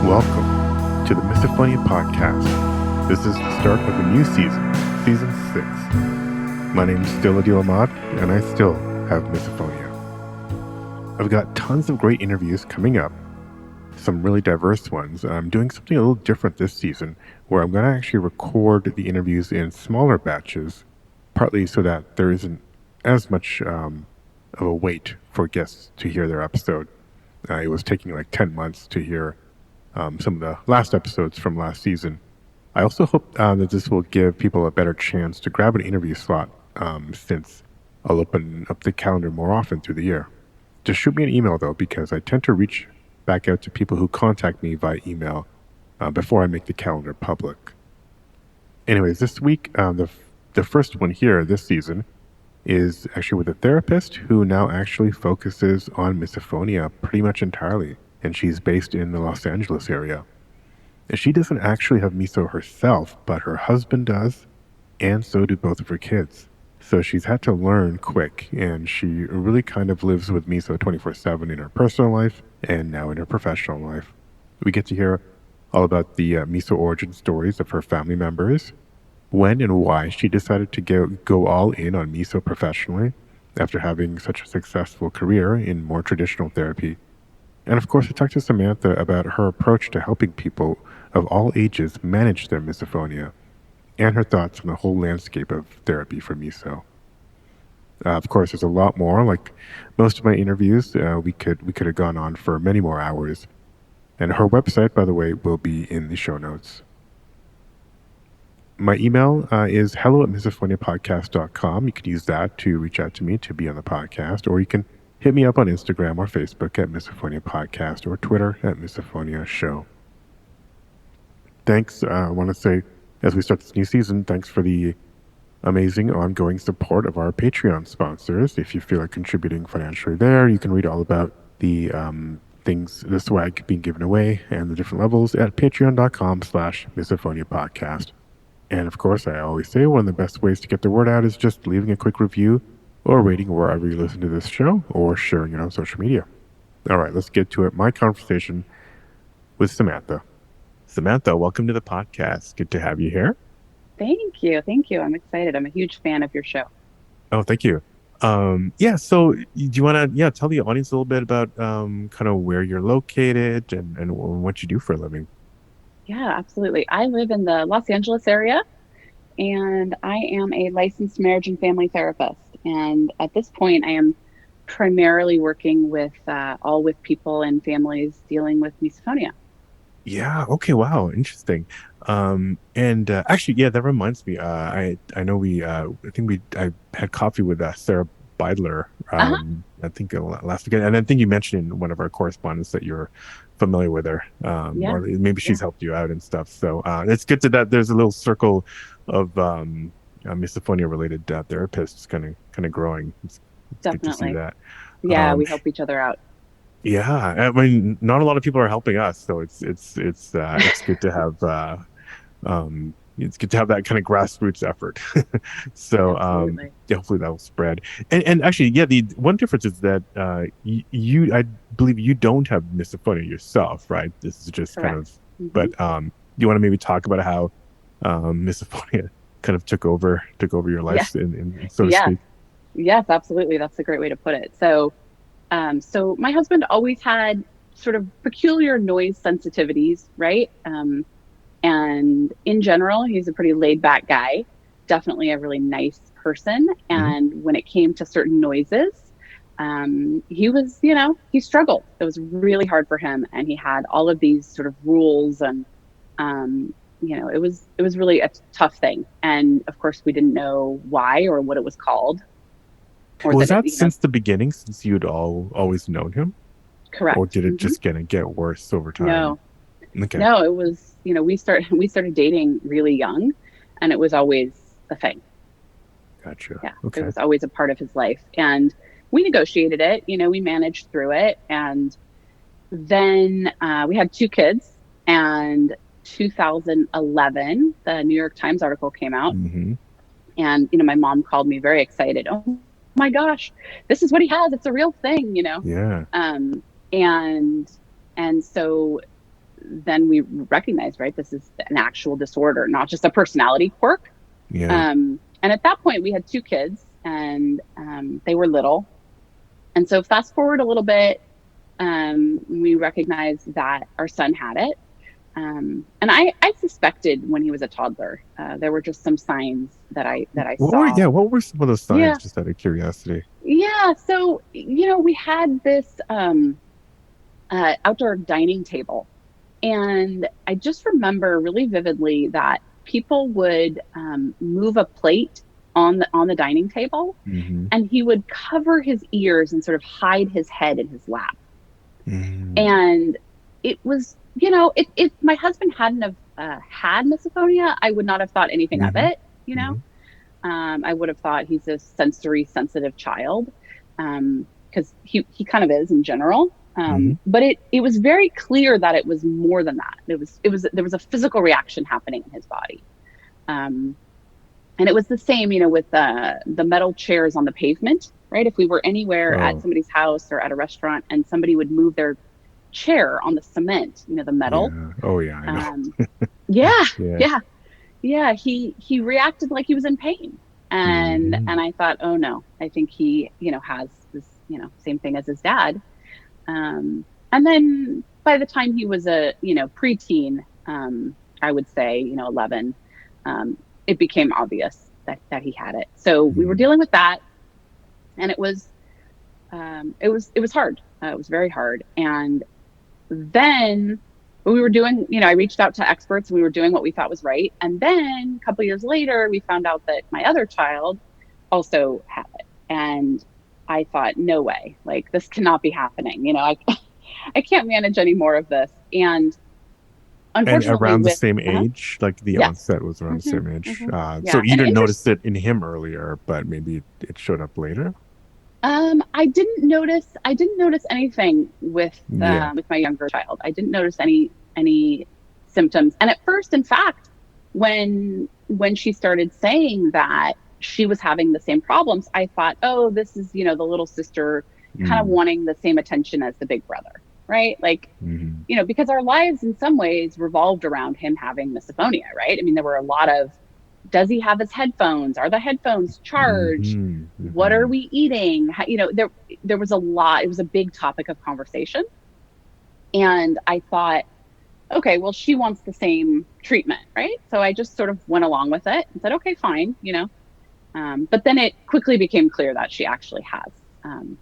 Welcome to the Misophonia podcast. This is the start of a new season, season 6. My name is still Adil Ahmad, and I still have misophonia. I've got tons of great interviews coming up, some really diverse ones. I'm doing something a little different this season, where I'm going to actually record the interviews in smaller batches, partly so that there isn't as much of a wait for guests to hear their episode. It was taking like 10 months to hear some of the last episodes from last season. I also hope that this will give people a better chance to grab an interview slot since I'll open up the calendar more often through the year. Just shoot me an email though, because I tend to reach back out to people who contact me via email before I make the calendar public. Anyways, this week, the first one here this season is actually with a therapist who now actually focuses on misophonia pretty much entirely. And she's based in the Los Angeles area. And she doesn't actually have miso herself, but her husband does, and so do both of her kids. So she's had to learn quick, and she really kind of lives with miso 24/7 in her personal life and now in her professional life. We get to hear all about the miso origin stories of her family members, when and why she decided to go all in on miso professionally after having such a successful career in more traditional therapy. And of course, I talked to Samantha about her approach to helping people of all ages manage their misophonia and her thoughts on the whole landscape of therapy for miso. Of course, there's a lot more. Like most of my interviews, we could have gone on for many more hours. And her website, by the way, will be in the show notes. My email is hello@misophoniapodcast.com. You can use that to reach out to me to be on the podcast, or you can hit me up on Instagram or Facebook at Misophonia Podcast or Twitter at Misophonia Show. Thanks. I want to say, as we start this new season, thanks for the amazing ongoing support of our Patreon sponsors. If you feel like contributing financially there, you can read all about the things, the swag being given away and the different levels at patreon.com/Misophonia Podcast. And of course, I always say one of the best ways to get the word out is just leaving a quick review or rating wherever you listen to this show, or sharing it on social media. All right, let's get to it. My conversation with Samantha. Samantha, welcome to the podcast. Good to have you here. Thank you. I'm excited. I'm a huge fan of your show. Oh, thank you. So do you want to tell the audience a little bit about kind of where you're located and what you do for a living? Yeah, absolutely. I live in the Los Angeles area, and I am a licensed marriage and family therapist. And at this point, I am primarily working with with people and families dealing with misophonia. Yeah. Okay. Wow. Interesting. Actually, yeah, that reminds me. I know I had coffee with Sarah Beidler. I think last weekend, and I think you mentioned in one of our correspondence that you're familiar with her, Yeah. or maybe she's helped you out and stuff. So it's good that there's a little circle of misophonia related therapists kind of growing. It's good to see that. Yeah, we help each other out. Yeah, I mean, not a lot of people are helping us, so it's good to have it's good to have that kind of grassroots effort. So hopefully that will spread. And actually, yeah, the one difference is that you I believe you don't have misophonia yourself, right? This is just Correct. kind of. But you want to maybe talk about how misophonia kind of took over your life, in so to speak? Yes, absolutely. That's a great way to put it. So my husband always had sort of peculiar noise sensitivities, right? And in general, he's a pretty laid back guy, definitely a really nice person. And when it came to certain noises, he was, he struggled. It was really hard for him. And he had all of these sort of rules and, it was really a tough thing. And of course, we didn't know why or what it was called. Was that since the beginning, since you'd always known him? Correct. Or did it just get worse over time? No. Okay. No, it was, we started dating really young, and it was always a thing. Gotcha. Yeah. Okay. It was always a part of his life. And we negotiated it, we managed through it. And then we had 2 kids, and 2011, the New York Times article came out. And, my mom called me very excited. Oh my gosh, this is what he has. It's a real thing, Yeah. And so then we recognized, right, this is an actual disorder, not just a personality quirk. Yeah. And at that point, we had 2 kids, and they were little. And so fast forward a little bit, we recognized that our son had it. And I suspected when he was a toddler. There were just some signs that I saw. What were some of those signs, Yeah, just out of curiosity? yeah. So we had this outdoor dining table, and I just remember really vividly that people would move a plate on the dining table, Mm-hmm. and he would cover his ears and sort of hide his head in his lap. Mm-hmm. And it was, if my husband hadn't have had misophonia, I would not have thought anything of it. Mm-hmm. I would have thought he's a sensory sensitive child, because he kind of is in general. Mm-hmm. But it was very clear that it was more than that. There was a physical reaction happening in his body. And it was the same, with the metal chairs on the pavement, right? If we were anywhere at somebody's house or at a restaurant and somebody would move their chair on the cement, the metal. Yeah. Oh yeah, I know. Yeah, Yeah. yeah. He reacted like he was in pain, and Mm-hmm. and I thought, oh no, I think he has this same thing as his dad. And then by the time he was a preteen, I would say 11. It became obvious that he had it. So we were dealing with that, and it was hard. It was very hard. And then we were doing, I reached out to experts, and we were doing what we thought was right. And then a couple of years later, we found out that my other child also had it. And I thought, no way, like this cannot be happening. I can't manage any more of this. And And unfortunately, around the same age, like the yes. onset was around the same age. Yeah. So you didn't notice it in him earlier, but maybe it showed up later. I didn't notice anything with my younger child. I didn't notice any symptoms. And at first, in fact, when she started saying that she was having the same problems, I thought, oh, this is the little sister kind of wanting the same attention as the big brother, right? Like, because our lives in some ways revolved around him having misophonia, right? I mean, there were a lot of, does he have his headphones? Are the headphones charged? What are we eating? There was a lot. It was a big topic of conversation. And I thought, okay, well, she wants the same treatment, right? So I just sort of went along with it and said, okay, fine, But then it quickly became clear that she actually has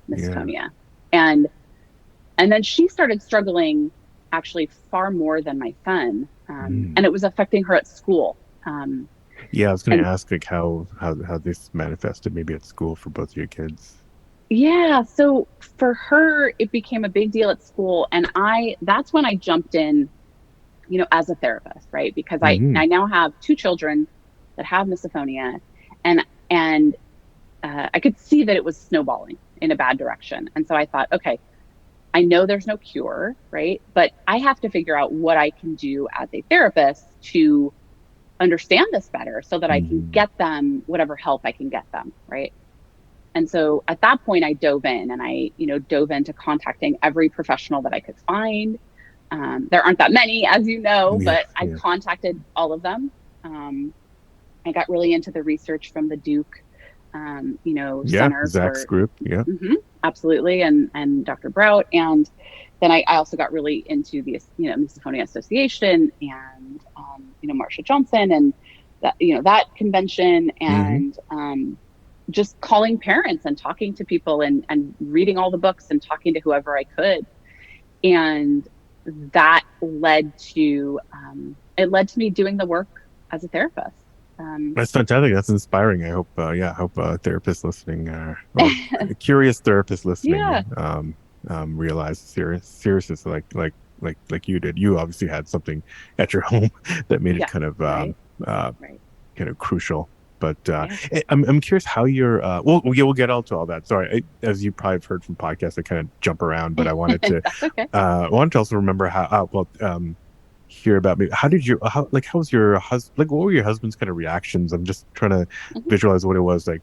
misophonia. And then she started struggling actually far more than my son. And it was affecting her at school. Yeah, I was going to ask like how this manifested maybe at school for both of your kids. Yeah, so for her, it became a big deal at school, and that's when I jumped in, as a therapist, right? Because I now have 2 children that have misophonia, and I could see that it was snowballing in a bad direction, and so I thought, okay, I know there's no cure, right? But I have to figure out what I can do as a therapist to understand this better so that I can get them whatever help I can get them, right? And so at that point I dove in, and I dove into contacting every professional that I could find. There aren't that many, as you know, but I contacted all of them. I got really into the research from the Duke Center Zach's group. Absolutely, and Dr. Brout. And then I also got really into the Misophonia Association and Marsha Johnson and that convention, and just calling parents and talking to people and reading all the books and talking to whoever I could. And that led to me doing the work as a therapist. That's fantastic. That's inspiring. I hope, therapists listening, or curious therapists listening, realize the seriousness like you did. You obviously had something at your home that made it kind of kind of crucial. But I'm curious how you're. We'll get all to all that. Sorry, as you probably have heard from podcasts, I kind of jump around, but I wanted to. Okay. I wanted to also remember how. Hear about me. How was your husband? Like, what were your husband's kind of reactions? I'm just trying to visualize what it was like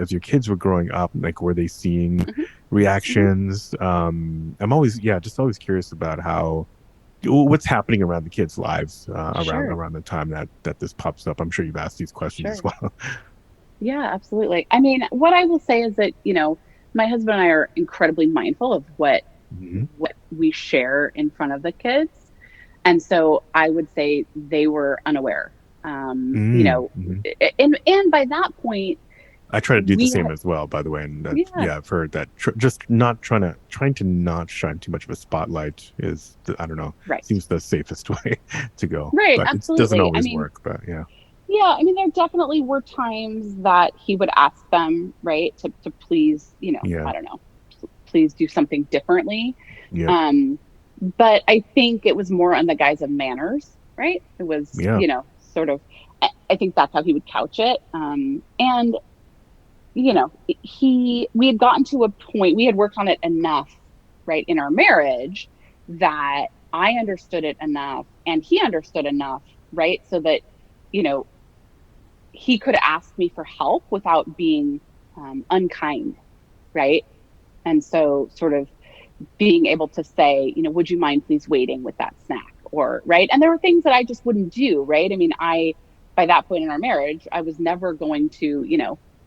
as your kids were growing up. Like, were they seeing reactions? I'm always, just always curious about how what's happening around the kids' lives Sure, around the time that this pops up. I'm sure you've asked these questions as sure. well. Yeah, absolutely. I mean, what I will say is that, my husband and I are incredibly mindful of Hmm. what we share in front of the kids. And so I would say they were unaware. Mm-hmm. And by that point, I try to do the we same had, as well, by the way, and yeah, yeah, I've heard that just not trying to not shine too much of a spotlight is I don't know, right. seems the safest way to go, Right, but it doesn't absolutely. I always mean, work. But yeah, yeah, I mean, there definitely were times that he would ask them, right, to please, yeah, I don't know, please do something differently. yep, Um, but I think it was more on the guise of manners, right? It was, yeah, sort of, I think that's how he would couch it. And, we had gotten to a point, we had worked on it enough, right, in our marriage that I understood it enough and he understood enough, right? So that, you know, he could ask me for help without being unkind, right? And so, sort of being able to say, would you mind please waiting with that snack? Or, right. And there were things that I just wouldn't do, right? I mean, by that point in our marriage, I was never going to,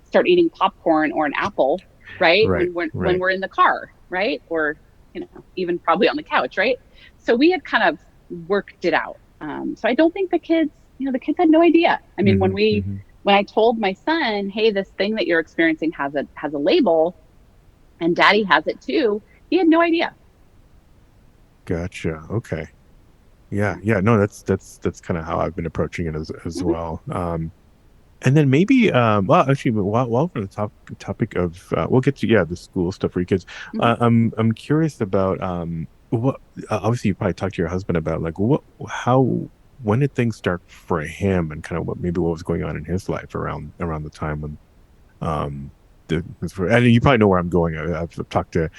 start eating popcorn or an apple, right? right, When right. we're in the car, right? Or, even probably on the couch, right? So we had kind of worked it out. So I don't think the kids had no idea. I mean, Hmm. Hmm. when I told my son, hey, this thing that you're experiencing has a label and daddy has it too, he had no idea. Gotcha. Okay. Yeah, Yeah. yeah. No, that's kind of how I've been approaching it as Hmm. well. And then maybe, well, actually, while we're on the topic of, we'll get to the school stuff for your kids. Hmm. I'm curious about what. Obviously, you probably talked to your husband about like how, when did things start for him, and kind of what was going on in his life around the time when um, and you probably know where I'm going. I've talked to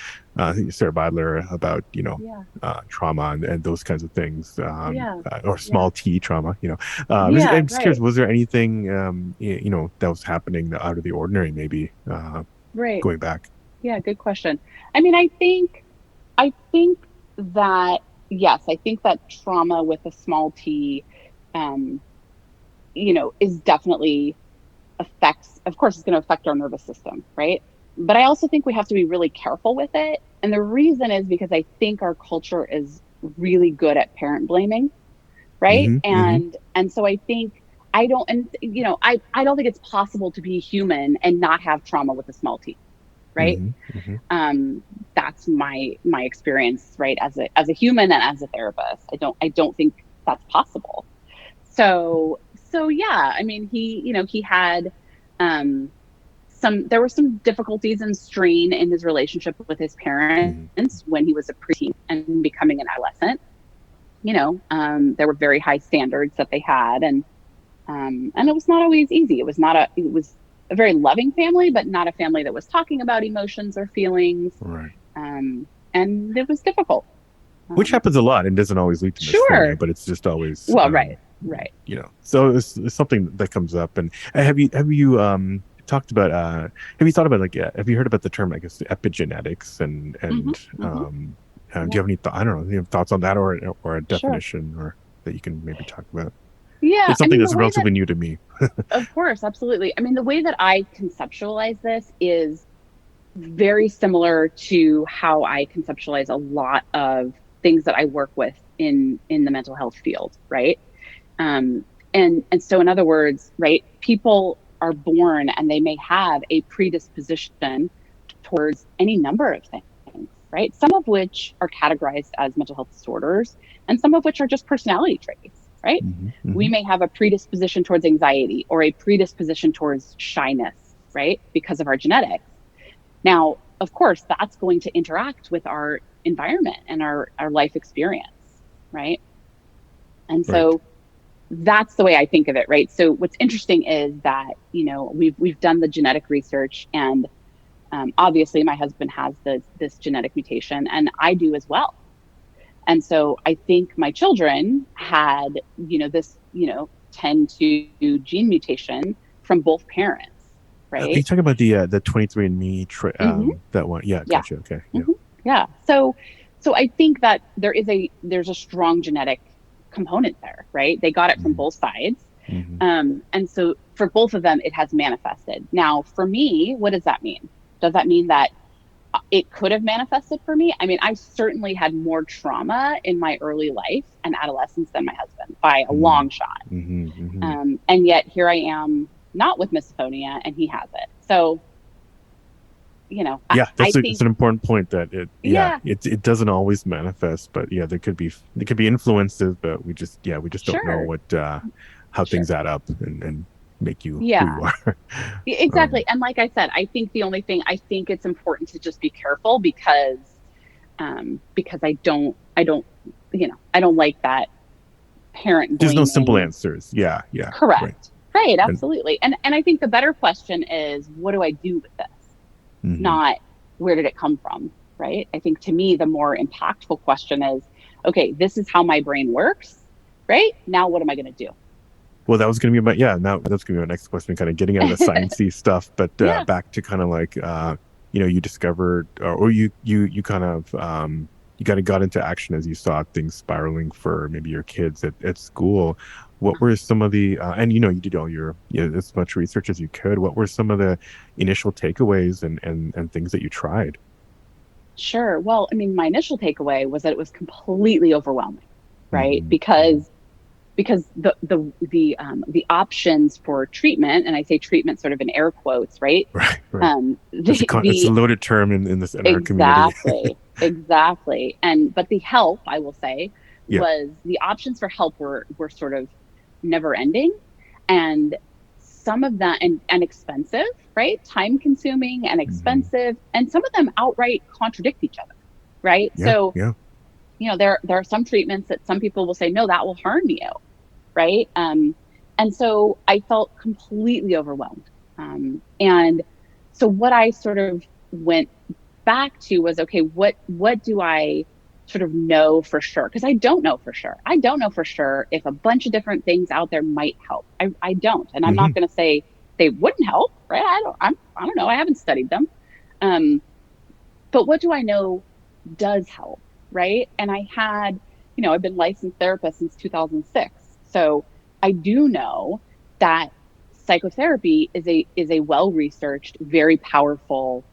Sarah Badler about Yeah. trauma and those kinds of things, Yeah. or Yeah. small T trauma. Yeah. I'm just curious. Right. Was there anything that was happening that out of the ordinary, maybe Right. going back? Yeah. Good question. I mean, I think that, yes, I think that trauma with a small t, um, is definitely affects, of course, it's going to affect our nervous system, right? But I also think we have to be really careful with it. And the reason is because I think our culture is really good at parent blaming, right? Hmm. Hmm. And so I think I don't and I don't think it's possible to be human and not have trauma with a small t, right? Hmm. Hmm. um that's my experience, right, as a human and as a therapist. I don't think that's possible. So yeah, I mean, he had um there were some difficulties and strain in his relationship with his Hmm. parents when he was a preteen and becoming an adolescent. There were very high standards that they had, and it was not always easy. It was a very loving family, but not a family that was talking about emotions or feelings. Right. And it was difficult. Which Um, happens a lot and doesn't always lead to misophonia, sure. but it's just always, Well, right. so it's something that comes up. And have you talked about, have you thought about like, have you heard about the term, I guess, epigenetics Hmm. and, Hmm. do you Yeah, have any, I don't know, do you have thoughts on that or a sure. definition or that you can maybe talk about? Yeah, It's I something mean, that's relatively new to me. of course, absolutely. I mean, the way that I conceptualize this is very similar to how I conceptualize a lot of things that I work with in the mental health field, right? Um, and so, in other words, right, people are born and they may have a predisposition towards any number of things, right? Some of which are categorized as mental health disorders, and some of which are just personality traits, right? Hmm. We Hmm. may have a predisposition towards anxiety or a predisposition towards shyness, right? Because of our genetics. Now, of course, that's going to interact with our environment and our life experience, right? And Right. so that's the way I think of it, right? So what's interesting is that we've done the genetic research, and obviously my husband has this genetic mutation, and I do as well. And so I think my children had this 10 to gene mutation from both parents, Are you right? talking about the 23andMe, Hmm. that one? Yeah. Yeah. Gotcha. Okay. Yeah. Hmm. Yeah. So So I think that there's a strong genetic component there, right? They got it from Mm-hmm. both sides. Mm-hmm. And so for both of them, it has manifested. Now, for me, what does that mean? Does that mean that it could have manifested for me? I mean, I certainly had more trauma in my early life and adolescence than my husband by a long shot. Mm-hmm. Mm-hmm. And yet here I am, not with misophonia, and he has it. So, Yeah, I it's think, an important point that yeah, it doesn't always manifest, but yeah, there could be influences, but we just don't know sure, what how sure. things add up and make you who you Yeah, are. exactly. um, And like I said, I think the only thing, I think it's important to just be careful because I don't like that parent there's no simple blaming. answers. Yeah, yeah, right. Correct. Right. And Absolutely. And I think the better question is, what do I do with this? mhm. Not where did it come from? Right. I think to me, the more impactful question is, okay, this is how my brain works. Right. Now, what am I going to do? Well, that was going to be my yeah. Now that's going to be my next question, kind of getting out of the sciencey stuff, but Yeah. back to kind of like you discovered or you kind of you kind of got into action as you saw things spiraling for maybe your kids at school. What were some of the and you did all your as much research as you could. What were some of the initial takeaways and things that you tried? Sure. Well, I mean, my initial takeaway was that it was completely overwhelming, right? Hmm. Because the options for treatment, and I say treatment sort of in air quotes, right? Right, right. It's a The loaded term in our community. exactly, and but the help, I will say, Yeah. was the options for help were sort of never ending, and some of that and expensive, right? Time consuming and Hmm. expensive, and some of them outright contradict each other, right? Yeah. So Yeah. there are some treatments that some people will say, no, that will harm you, right? And so I felt completely overwhelmed. And so what I sort of went back to was, okay, what do I sort of know for sure? Because I don't know for sure. I don't know for sure if a bunch of different things out there might help. I don't, and I'm Hmm. not going to say they wouldn't help, right? I don't know. I haven't studied them. Um, but what do I know does help, right? And I've been licensed therapist since 2006. So I do know that psychotherapy is a well-researched, very powerful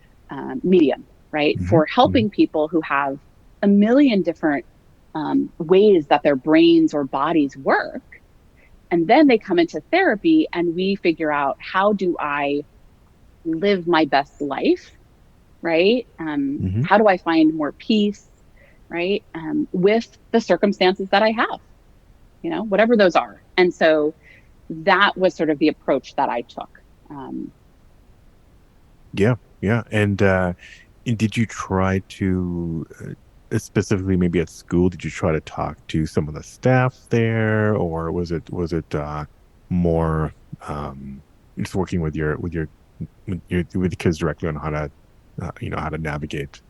medium, right? Hmm. For helping people who have a million different ways that their brains or bodies work. And then they come into therapy and we figure out, how do I live my best life, right? Hmm. How do I find more peace, right? With the circumstances that I have, whatever those are. And so that was sort of the approach that I took. Um, Yeah, yeah. And did you try to specifically maybe at school? Did you try to talk to some of the staff there, or was it more just working with the kids directly on how to how to navigate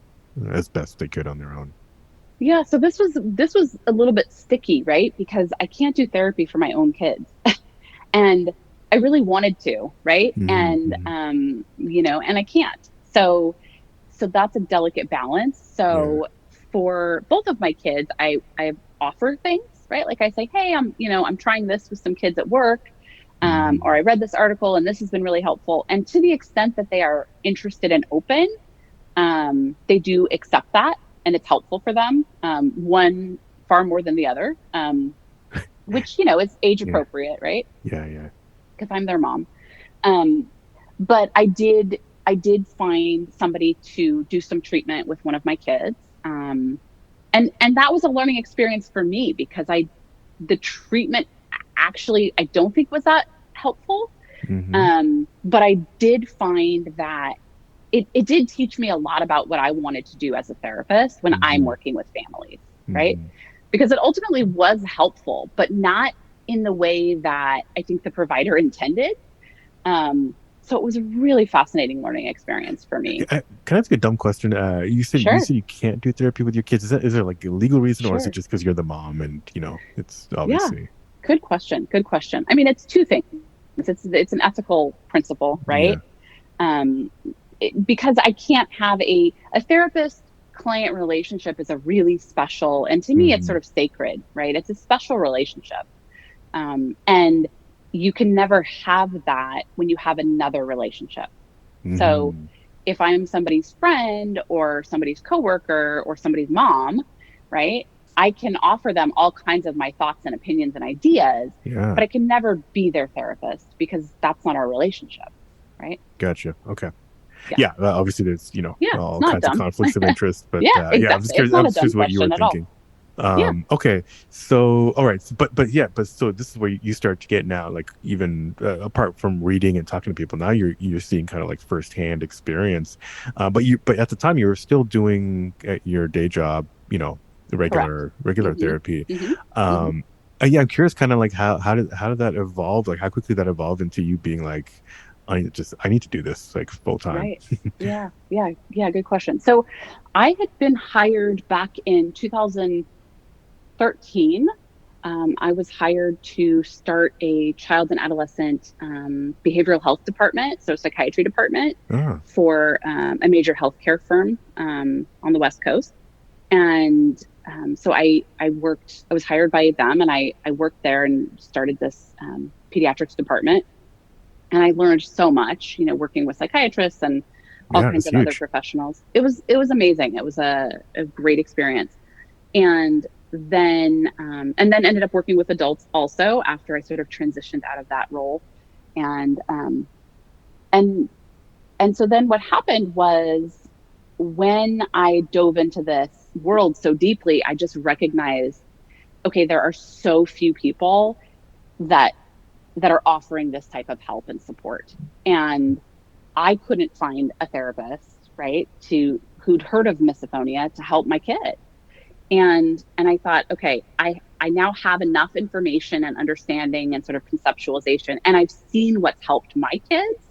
as best they could on their own? yeah, so this was a little bit sticky, right? Because I can't do therapy for my own kids. And I really wanted to, right? Hmm. And Hmm. and I can't. So that's a delicate balance. Yeah. So for both of my kids, I offer things, right? Like I say, hey, I'm trying this with some kids at work, or Hmm. I read this article and this has been really helpful. And to the extent that they are interested and open, they do accept that, and it's helpful for them. One far more than the other, which is age Yeah. appropriate, right? Yeah. Yeah. Because I'm their mom. Um, but I did find somebody to do some treatment with one of my kids. And that was a learning experience for me, because the treatment actually I don't think was that helpful. Hmm. But I did find that it did teach me a lot about what I wanted to do as a therapist when I'm Hmm. working with families, right? Hmm. Because it ultimately was helpful, but not in the way that I think the provider intended. So it was a really fascinating learning experience for me. Can I ask a dumb question? You Sure, said you can't do therapy with your kids. Is there like a legal reason, or is it sure. just because you're the mom and it's Yeah, obviously good question. Good question. I mean, it's two things. It's an ethical principle, right? yeah. Um, because I can't have a therapist client relationship is a really special, and to me, it's Mm-hmm. sort of sacred, right? It's a special relationship. And you can never have that when you have another relationship. So Mm-hmm. if I'm somebody's friend or somebody's coworker or somebody's mom, right? I can offer them all kinds of my thoughts and opinions and ideas, Yeah. but I can never be their therapist because that's not our relationship, right? Gotcha. Okay. Yeah. Yeah. Obviously, there's Yeah. It's all not kinds of dumb. conflicts of interest, but Yeah, yeah, I'm just exactly. It's curious. not I'm a just dumb curious what you were question at all. thinking. Yeah. Okay. So, all right. But yeah. But so this is where you start to get now, like even apart from reading and talking to people, now you're seeing kind of like firsthand experience. But at the time you were still doing your day job, the Correct. regular Mm-hmm. therapy. Mm-hmm. Mm-hmm. Um, yeah, I'm curious, kind of like how did that evolve? Like how quickly that evolved into you being like, I need to do this like full time. Right. Yeah. Yeah. Yeah. Good question. So I had been hired back in 2013. I was hired to start a child and adolescent behavioral health department, so psychiatry department Ah, for a major healthcare firm on the West Coast. And so I was hired by them, and I worked there and started this pediatrics department. And I learned so much, working with psychiatrists and all yeah, kinds that's of other huge. professionals. It was amazing. It was a great experience. And then ended up working with adults also after I sort of transitioned out of that role. And and and so then what happened was when I dove into this world so deeply, I just recognized, okay, there are so few people that that are offering this type of help and support. And I couldn't find a therapist, right, to who'd heard of misophonia to help my kid. And I thought, okay, I now have enough information and understanding and sort of conceptualization, and I've seen what's helped my kids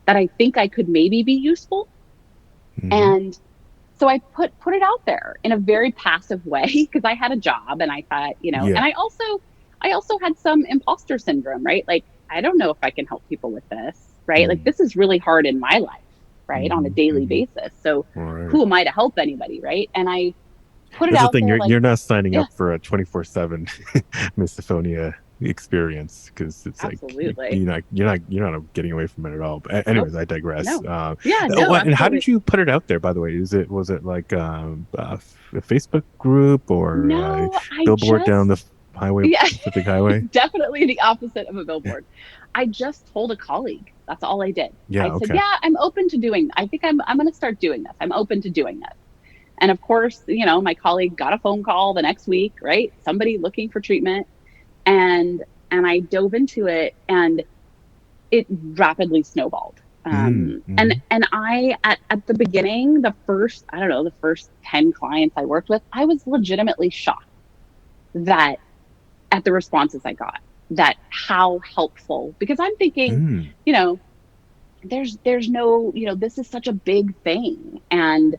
that I think I could maybe be useful. Hmm. And so I put it out there in a very passive way because I had a job and I thought, Yeah. and I also had some imposter syndrome, right? Like, I don't know if I can help people with this, right? Like, Mm. this is really hard in my life, right? On a Hmm. daily Hmm. basis. So All right. who am I to help anybody, right? And I put it That's the out thing. there You're like, you're not signing yeah, up for a 24/7 misophonia experience because it's like absolutely. you're not getting away from it at all. But Nope. anyways, I digress. No. Yeah, no, And how did absolutely. you put it out there? By the way, was it like a Facebook group or a No, I billboard down just, the highway, yeah, Pacific Highway? definitely the opposite of a billboard. I just told a colleague. That's all I did. I Yeah. said, Okay. "Yeah, I'm open to doing. I think I'm going to start doing this. I'm open to doing this." And of course, my colleague got a phone call the next week, right? Somebody looking for treatment, and I dove into it, and it rapidly snowballed. Mm-hmm. And I at the beginning, the first, I don't know, the first 10 clients I worked with, I was legitimately shocked that at the responses I got, that how helpful, because I'm thinking, Mm. you know, there's no, this is such a big thing. And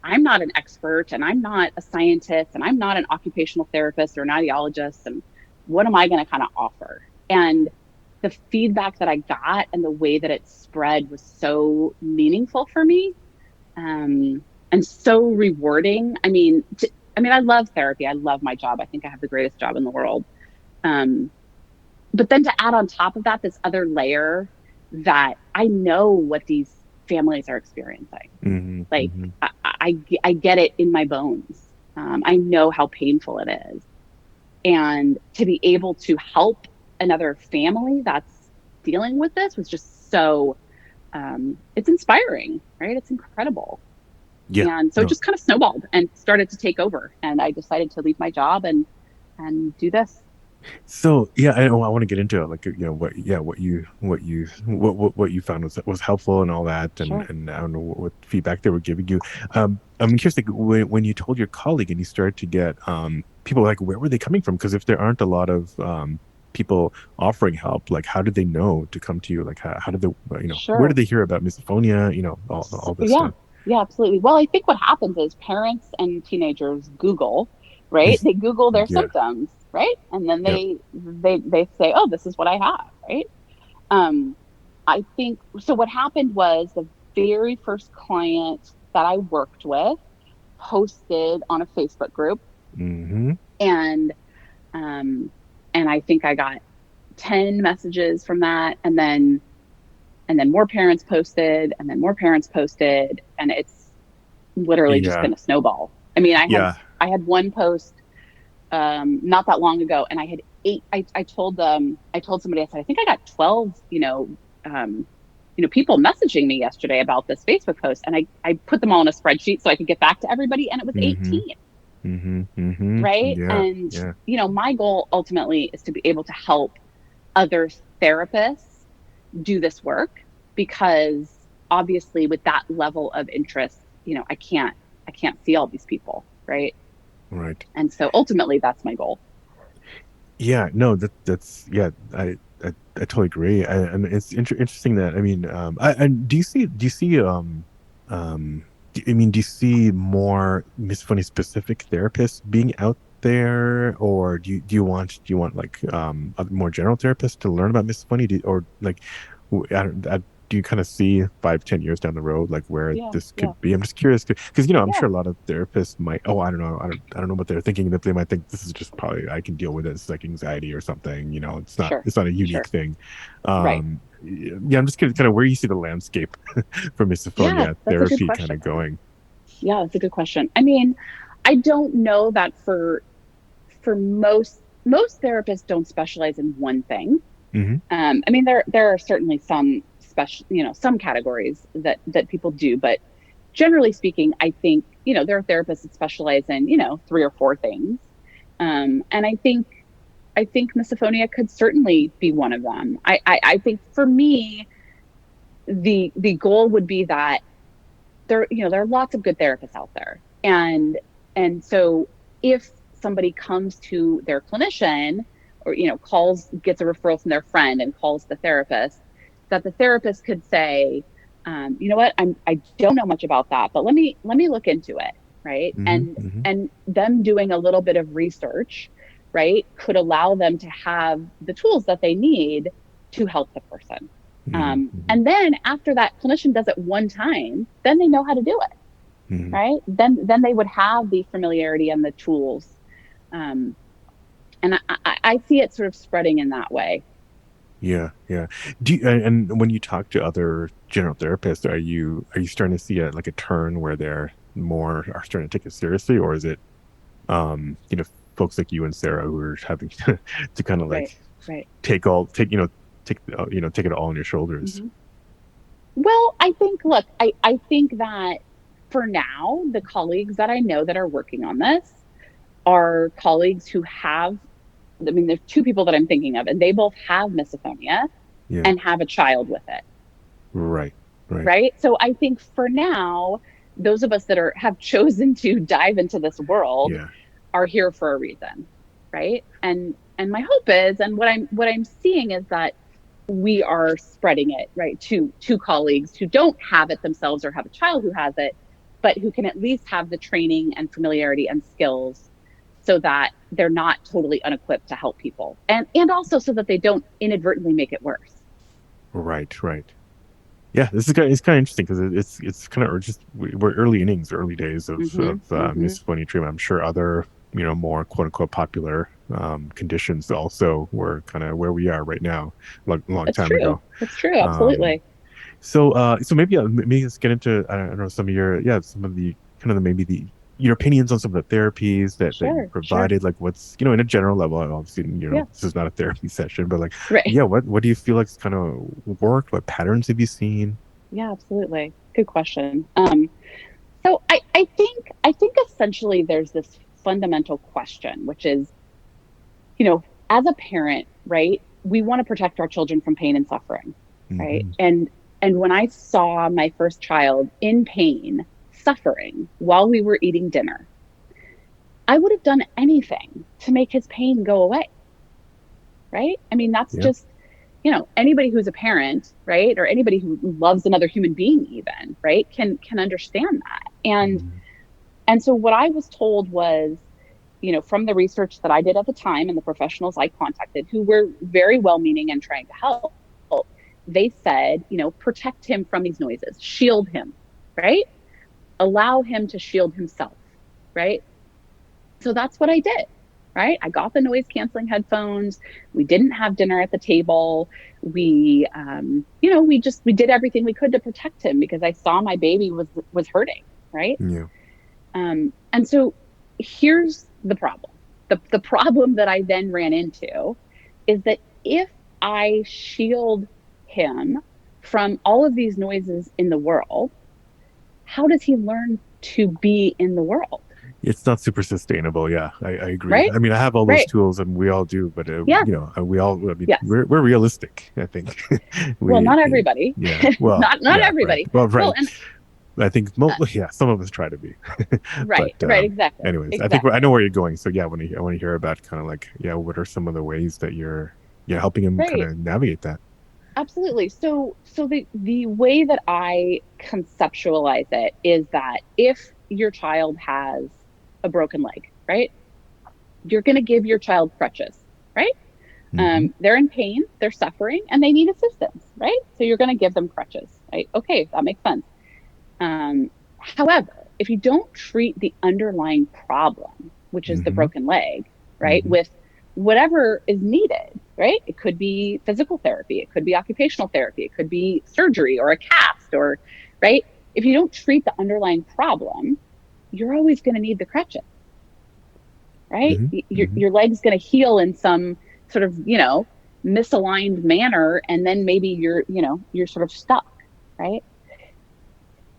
I'm not an expert and I'm not a scientist and I'm not an occupational therapist or an audiologist. And what am I going to kind of offer? And the feedback that I got and the way that it spread was so meaningful for me, and so rewarding. I love therapy. I love my job. I think I have the greatest job in the world. Um, but then to add on top of that, this other layer that I know what these families are experiencing. Mm-hmm. Like, Mm-hmm. I get it in my bones. I know how painful it is. And to be able to help another family that's dealing with this was just so, it's inspiring, right? It's incredible. Yeah. And so it No. just kind of snowballed and started to take over. And I decided to leave my job and do this. So yeah, I want to get into it, like what you found was helpful and all that, Sure. and I don't know what feedback they were giving you. I'm curious, like when you told your colleague and you started to get people, like where were they coming from? Because if there aren't a lot of people offering help, like how did they know to come to you? Like how did they, where did Sure. they hear about misophonia? All this Yeah. stuff. Yeah, absolutely. Well, I think what happens is parents and teenagers Google, right? They Google their Yeah. symptoms, right? And then Yep. they say, "Oh, this is what I have," right? Um, I think so. What happened was the very first client that I worked with, posted on a Facebook group, Mm-hmm. and um, and I think I got 10 messages from that, and then more parents posted, and then more parents posted, and it's literally just Yeah. been a snowball. I mean, Yeah. I had one post not that long ago, and I had eight. I told somebody, I said, I think I got 12, people messaging me yesterday about this Facebook post, and I put them all in a spreadsheet so I could get back to everybody, and it was Mm-hmm. 18, Mm-hmm. Mm-hmm. right? Yeah. And Yeah. my goal ultimately is to be able to help other therapists do this work, because obviously with that level of interest, I can't see all these people, right? Right. And so ultimately that's my goal. Yeah, no, that's yeah, I totally agree. And it's interesting that I mean, do you see I mean, do you see more misophonia specific therapists being out there, or do you want like more general therapists to learn about misophonia, or like do you kind of see 5, 10 years down the road like where Yeah, this yeah, could be? I'm just curious because I'm yeah, sure a lot of therapists might, oh, I don't know, I don't know what they're thinking, that they might think this is just probably I can deal with it. It's like anxiety or something, sure, it's not a sure. unique thing. Right. Yeah, I'm just curious kind of where you see the landscape for Yeah, misophonia that's a good therapy kind question. of going. Yeah, that's a good question. I mean, I don't know that for most therapists don't specialize in one thing. Hmm. I mean, there are certainly some special, some categories that people do, but generally speaking, I think there are therapists that specialize in three or four things, and I think misophonia could certainly be one of them. I think for me, the goal would be that there are lots of good therapists out there, and so if somebody comes to their clinician, or gets a referral from their friend and calls the therapist, that the therapist could say, you know what, I don't know much about that, but let me look into it, right? Hmm. And Hmm. them doing a little bit of research, right, could allow them to have the tools that they need to help the person. Hmm. Hmm. And then after that clinician does it one time, then they know how to do it, Hmm. right? Then they would have the familiarity and the tools. Um, and I see it sort of spreading in that way. Yeah, yeah. And when you talk to other general therapists, are you starting to see like a turn where they're more are starting to take it seriously, or is it you know, folks like you and Sarah who are having to kind of Right, like right. take it all on your shoulders? Hmm. Well, I think, look, I think that for now, the colleagues that I know that are working on this are colleagues who have, I mean, there's two people that I'm thinking of, and they both have misophonia Yeah, and have a child with it, right, right. right? So I think for now, those of us that have chosen to dive into this world Yeah. are here for a reason, right? And my hope is, and what I'm seeing is that we are spreading it, right, to colleagues who don't have it themselves or have a child who has it, but who can at least have the training and familiarity and skills so that they're not totally unequipped to help people, and also so that they don't inadvertently make it worse. Right, right. Yeah, this is it's kind of interesting because it's kind of just we're early innings, early days Mm-hmm. of Mm-hmm. misophonia treatment. I'm sure other more quote unquote popular conditions also were kind of where we are right now, long It's time true. ago. It's true. Um, Absolutely. so maybe let's get into I don't know some of your some of the kind of maybe the your opinions on some of the therapies that you Sure. Sure. provided, like what's in a general level. Obviously, Yeah. this is not a therapy session, but like Right. yeah, what do you feel like's kind of worked? What patterns have you seen? Yeah. Absolutely. Good question. So I think essentially there's this fundamental question, which is, as a parent, right, we want to protect our children from pain and suffering, right? Hmm. And when I saw my first child in pain, suffering while we were eating dinner, I would have done anything to make his pain go away, right? I mean, that's Yeah. just, anybody who's a parent, right, or anybody who loves another human being even, right, can understand that. Hmm. And so what I was told was, from the research that I did at the time and the professionals I contacted who were very well meaning and trying to help, they said, protect him from these noises, shield him, right? Allow him to shield himself. right? So that's what I did, right? I got the noise canceling headphones. We didn't have dinner at the table. We did everything we could to protect him because I saw my baby was hurting, right? Yeah. And so here's the problem. The problem that I then ran into is that if I shield him from all of these noises in the world, how does he learn to be in the world? It's not super sustainable. Yeah, I agree. Right? I mean, I have all those Right. tools, and we all do, but Yeah. we all. I mean, Yes. we're realistic. I think Well, we. not everybody. Yeah. Well. Not Yeah. Right. everybody. Well. Well, Right. and I think. uh, Yeah. Some of us try to be, but right. Exactly. anyways, I think I know Exactly. where you're going. So yeah, I want to hear about kind of like what are some of the ways that you're helping him kind Right. of navigate that. Absolutely. So the way that I conceptualize it is that if your child has a broken leg, right? You're going to give your child crutches, right? Mm-hmm. They're in pain, they're suffering, and they need assistance, right? So you're going to give them crutches, right? Okay, that makes sense. However, if you don't treat the underlying problem, which is the Mm-hmm. broken leg, right, Mm-hmm. with whatever is needed, right? It could be physical therapy, it could be occupational therapy, it could be surgery or a cast, or, right? If you don't treat the underlying problem, you're always going to need the crutches, right? Mm-hmm. Mm-hmm. Your leg's going to heal in some sort of, misaligned manner. And then maybe you're sort of stuck, right?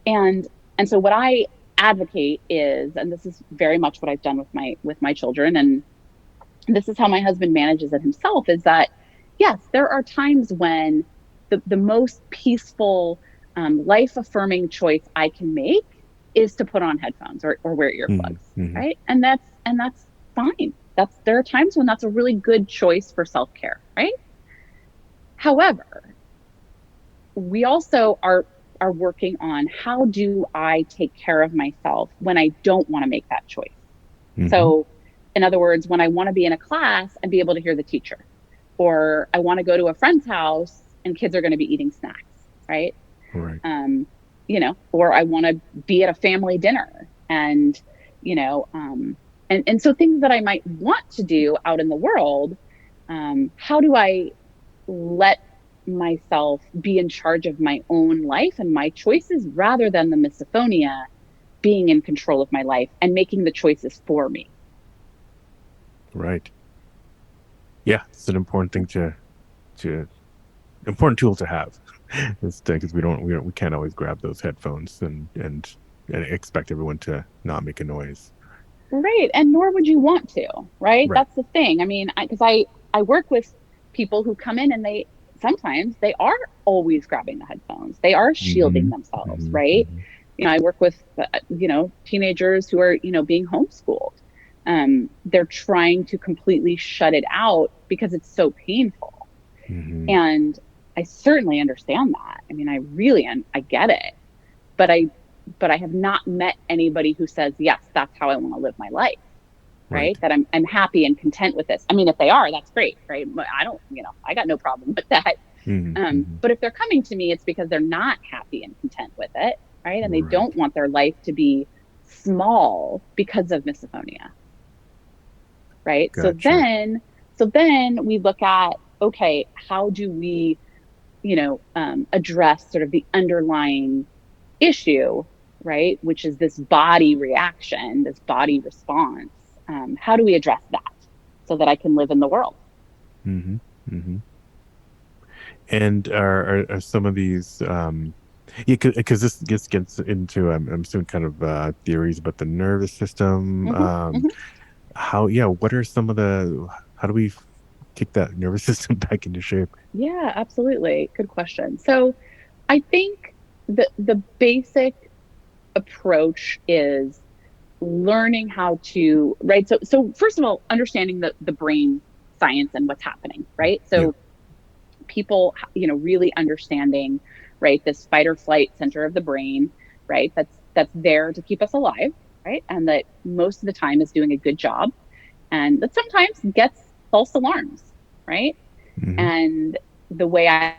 And and so what I advocate is, and this is very much what I've done with my children, and this is how my husband manages it himself, is that yes, there are times when the most peaceful, life affirming choice I can make is to put on headphones or wear earplugs, Mm-hmm. right? And that's fine. There are times when that's a really good choice for self care, right? However, we also are working on how do I take care of myself when I don't want to make that choice. Mm-hmm. So, in other words, when I want to be in a class and be able to hear the teacher, or I want to go to a friend's house and kids are going to be eating snacks, right? Right. Um, or I want to be at a family dinner and, you know, and so things that I might want to do out in the world, how do I let myself be in charge of my own life and my choices rather than the misophonia being in control of my life and making the choices for me? Right. Yeah, it's an important thing to important tool to have. It's because we can't always grab those headphones and expect everyone to not make a noise. Right. And nor would you want to, right? Right. That's the thing. I mean, because I work with people who come in and sometimes they are always grabbing the headphones. They are shielding Mm-hmm. themselves, Mm-hmm. right? Mm-hmm. I work with, teenagers who are, being homeschooled. They're trying to completely shut it out because it's so painful. Mm-hmm. And I certainly understand that. I mean, I get it, but I have not met anybody who says, yes, that's how I want to live my life, right? Right. That I'm happy and content with this. I mean, if they are, that's great, right? I don't, I got no problem with that. Mm-hmm. Mm-hmm. But if they're coming to me, it's because they're not happy and content with it, right? And they Right. don't want their life to be small because of misophonia, right? Gotcha. So then we look at, okay, how do we, address sort of the underlying issue, right? Which is this body reaction, this body response. How do we address that so that I can live in the world? Mm-hmm. Mm-hmm. And are some of these yeah, because this gets into I'm assuming kind of theories about the nervous system. Hmm. Hmm. How what are some of the how do we kick that nervous system back into shape? Yeah, absolutely. Good question. So I think the basic approach is learning how to, right? So first of all, understanding the brain science and what's happening, right? Yeah. So people, really understanding, right, this fight or flight center of the brain, right, that's there to keep us alive, right, and that most of the time is doing a good job, and that sometimes gets false alarms, right. Mm-hmm. And the way I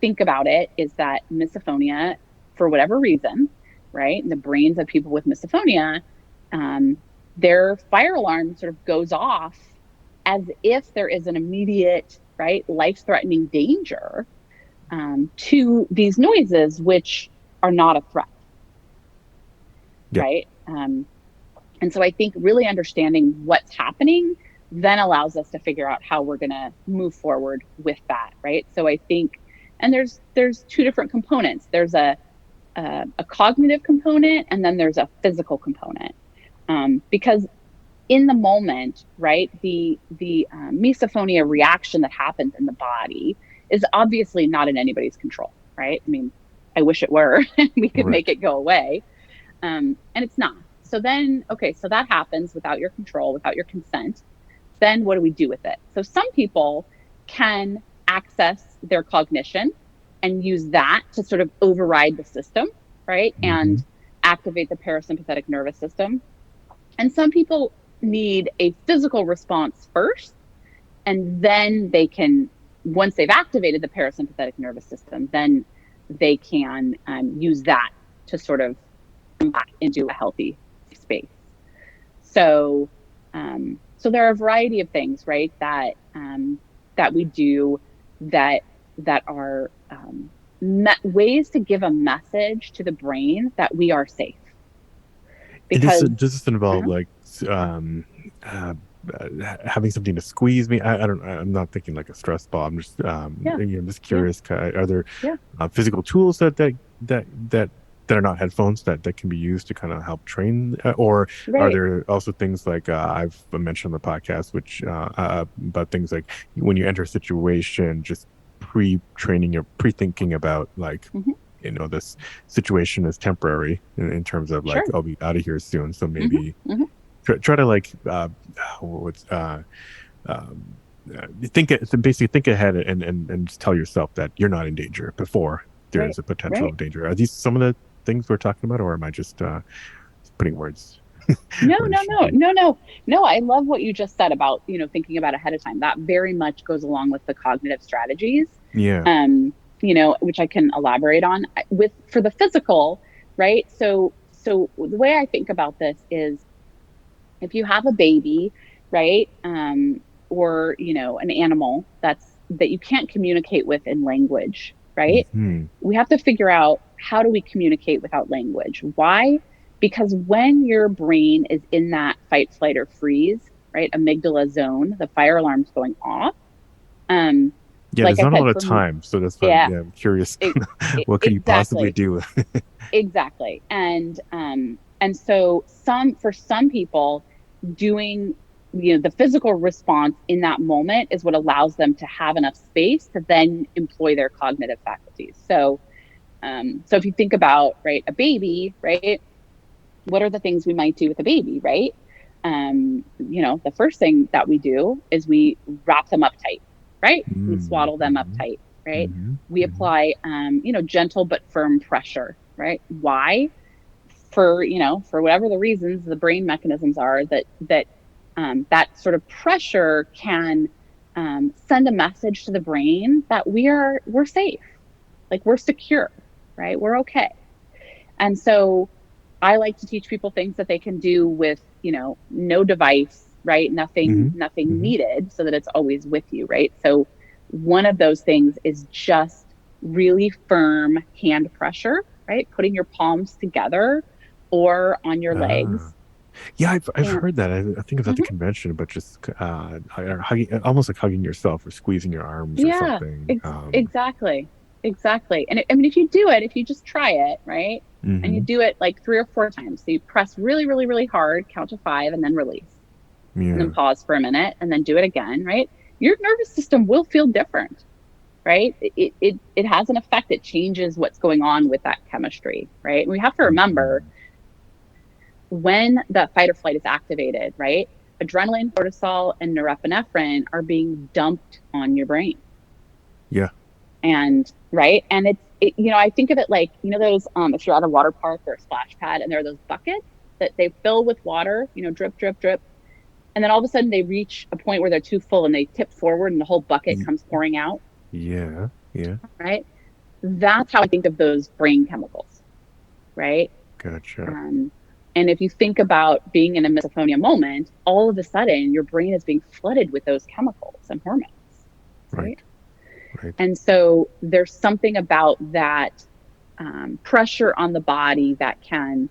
think about it is that misophonia, for whatever reason, right, the brains of people with misophonia, their fire alarm sort of goes off as if there is an immediate, right, life-threatening danger to these noises, which are not a threat, Yeah. right? And so I think really understanding what's happening then allows us to figure out how we're going to move forward with that, right? So I think, and there's two different components. There's a cognitive component, and then there's a physical component. Because in the moment, right, the misophonia reaction that happens in the body is obviously not in anybody's control, right? I mean, I wish it were. We could make Right. it go away, and it's not. So then, okay, so that happens without your control, without your consent. Then what do we do with it? So some people can access their cognition and use that to sort of override the system, right? Mm-hmm. And activate the parasympathetic nervous system. And some people need a physical response first, and then they can, once they've activated the parasympathetic nervous system, then they can use that to sort of come back into a healthy space. So, so there are a variety of things, right, that that we do that are ways to give a message to the brain that we are safe. And does Because this involve like uh, having something to squeeze me? I don't. I'm not thinking like a stress ball. I'm just yeah, I'm just yeah, curious. Are there yeah, physical tools that are not headphones that can be used to kind of help train, or are right. there also things like I've mentioned on the podcast, which about things like when you enter a situation, just pre-training or pre-thinking about like Hmm. this situation is temporary in terms of like Sure. I'll be out of here soon, so Hmm. maybe Hmm. try to like what's um, basically think ahead and just tell yourself that you're not in danger before Right. there's a potential Right. of danger. Are these some of the things we're talking about, or am I just putting words No, where it no, should no, be? no, no, no. I love what you just said about, thinking about ahead of time. That very much goes along with the cognitive strategies, Yeah. um, which I can elaborate on with for the physical, right? So the way I think about this is if you have a baby, right, or an animal that you can't communicate with in language, right? Hmm. We have to figure out, how do we communicate without language? Why? Because when your brain is in that fight, flight, or freeze, right, amygdala zone, the fire alarm's going off. Um, Yeah, like there's I not a lot said, of time, so that's why yeah, yeah, I'm curious. it, What could you possibly exactly, do? exactly, and so for some people, doing the physical response in that moment is what allows them to have enough space to then employ their cognitive faculties. So if you think about, right, a baby, right, what are the things we might do with a baby, right? The first thing that we do is we wrap them up tight, right? We Mm, swaddle them up hmm. tight, right? Hmm. We Hmm. apply, gentle but firm pressure, right? Why? For whatever the reasons, the brain mechanisms are that sort of pressure can send a message to the brain that we're safe, like we're secure, right? We're okay. And so I like to teach people things that they can do with, no device, right? Nothing, Hmm. nothing Hmm. needed, so that it's always with you, right? So one of those things is just really firm hand pressure, right? Putting your palms together or on your legs. Ah. Yeah, I've And heard that. I think it's at the mhm, convention, but just hugging, almost like hugging yourself or squeezing your arms or yeah, something. exactly. Exactly. And I mean, if you just try it, right? And you Hmm. do it like 3 or 4 times. So you press really, really, really hard, count to 5, and then release. And then Yeah. pause for a minute and then do it again, right? Your nervous system will feel different, right? It has an effect. It changes what's going on with that chemistry, right? And we have to remember, Hmm. when the fight or flight is activated, right? Adrenaline, cortisol, and norepinephrine are being dumped on your brain. Yeah. And right. And I think of it like, those, if you're at a water park or a splash pad and there are those buckets that they fill with water, drip, drip, drip. And then all of a sudden they reach a point where they're too full and they tip forward and the whole bucket Y- comes pouring out, Yeah. Yeah. right? That's how I think of those brain chemicals, right? Gotcha. Um, And if you think about being in a misophonia moment, all of a sudden your brain is being flooded with those chemicals and hormones, right? Right. Right. And so there's something about that pressure on the body that can,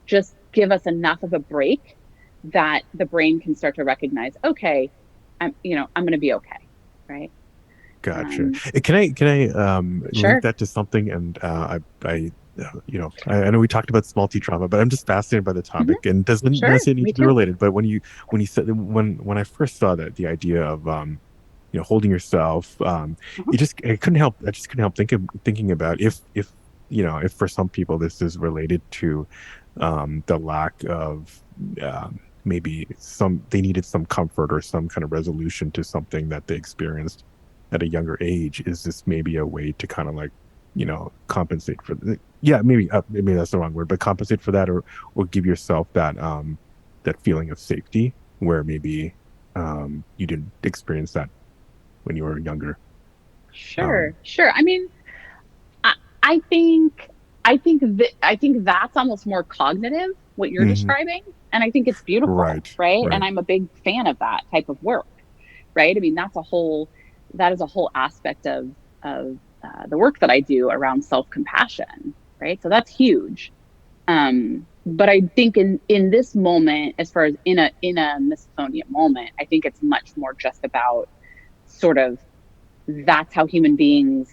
just give us enough of a break that the brain can start to recognize, okay, I'm going to be okay, right? Gotcha. Um, Can I link sure. that to something? And I know we talked about small T trauma, but I'm just fascinated by the Hmm. topic, and doesn't Sure. necessarily need Me to be too. related. But when you said when I first saw that the idea of holding yourself, Uh-huh. I just couldn't help thinking about if for some people this is related to the lack of maybe they needed some comfort or some kind of resolution to something that they experienced at a younger age. Is this maybe a way to kind of like compensate for yeah, maybe that's the wrong word, but compensate for that, or give yourself that feeling of safety where maybe you didn't experience that when you were younger. Sure. Sure. I mean, I, I think I think that's almost more cognitive what you're Hmm. describing, and I think it's beautiful, Right. right? And Right. I'm a big fan of that type of work, right? I mean, that is a whole aspect of the work that I do around self compassion, right? So that's huge. But I think in this moment, as far as in a misophonia moment, I think it's much more just about sort of that's how human beings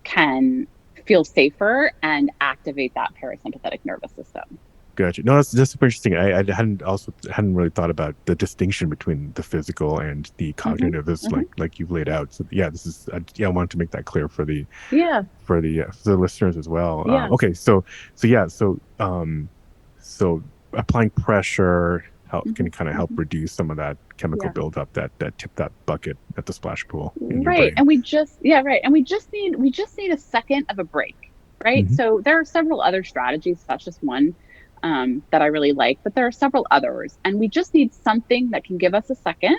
can feel safer and activate that parasympathetic nervous system. Gotcha. No, that's super interesting. I hadn't really thought about the distinction between the physical and the Hmm. cognitive as Hmm. like you've laid out. So yeah, this is yeah, I wanted to make that clear for the Yeah. listeners as well. Yeah. Okay, so applying pressure can Hmm. kind of help Hmm. reduce some of that chemical Yeah. buildup that tip that bucket at the splash pool in your Right. brain. And right. And we just need a second of a break. Right. Hmm. So there are several other strategies. That's just one that I really like, but there are several others. And we just need something that can give us a second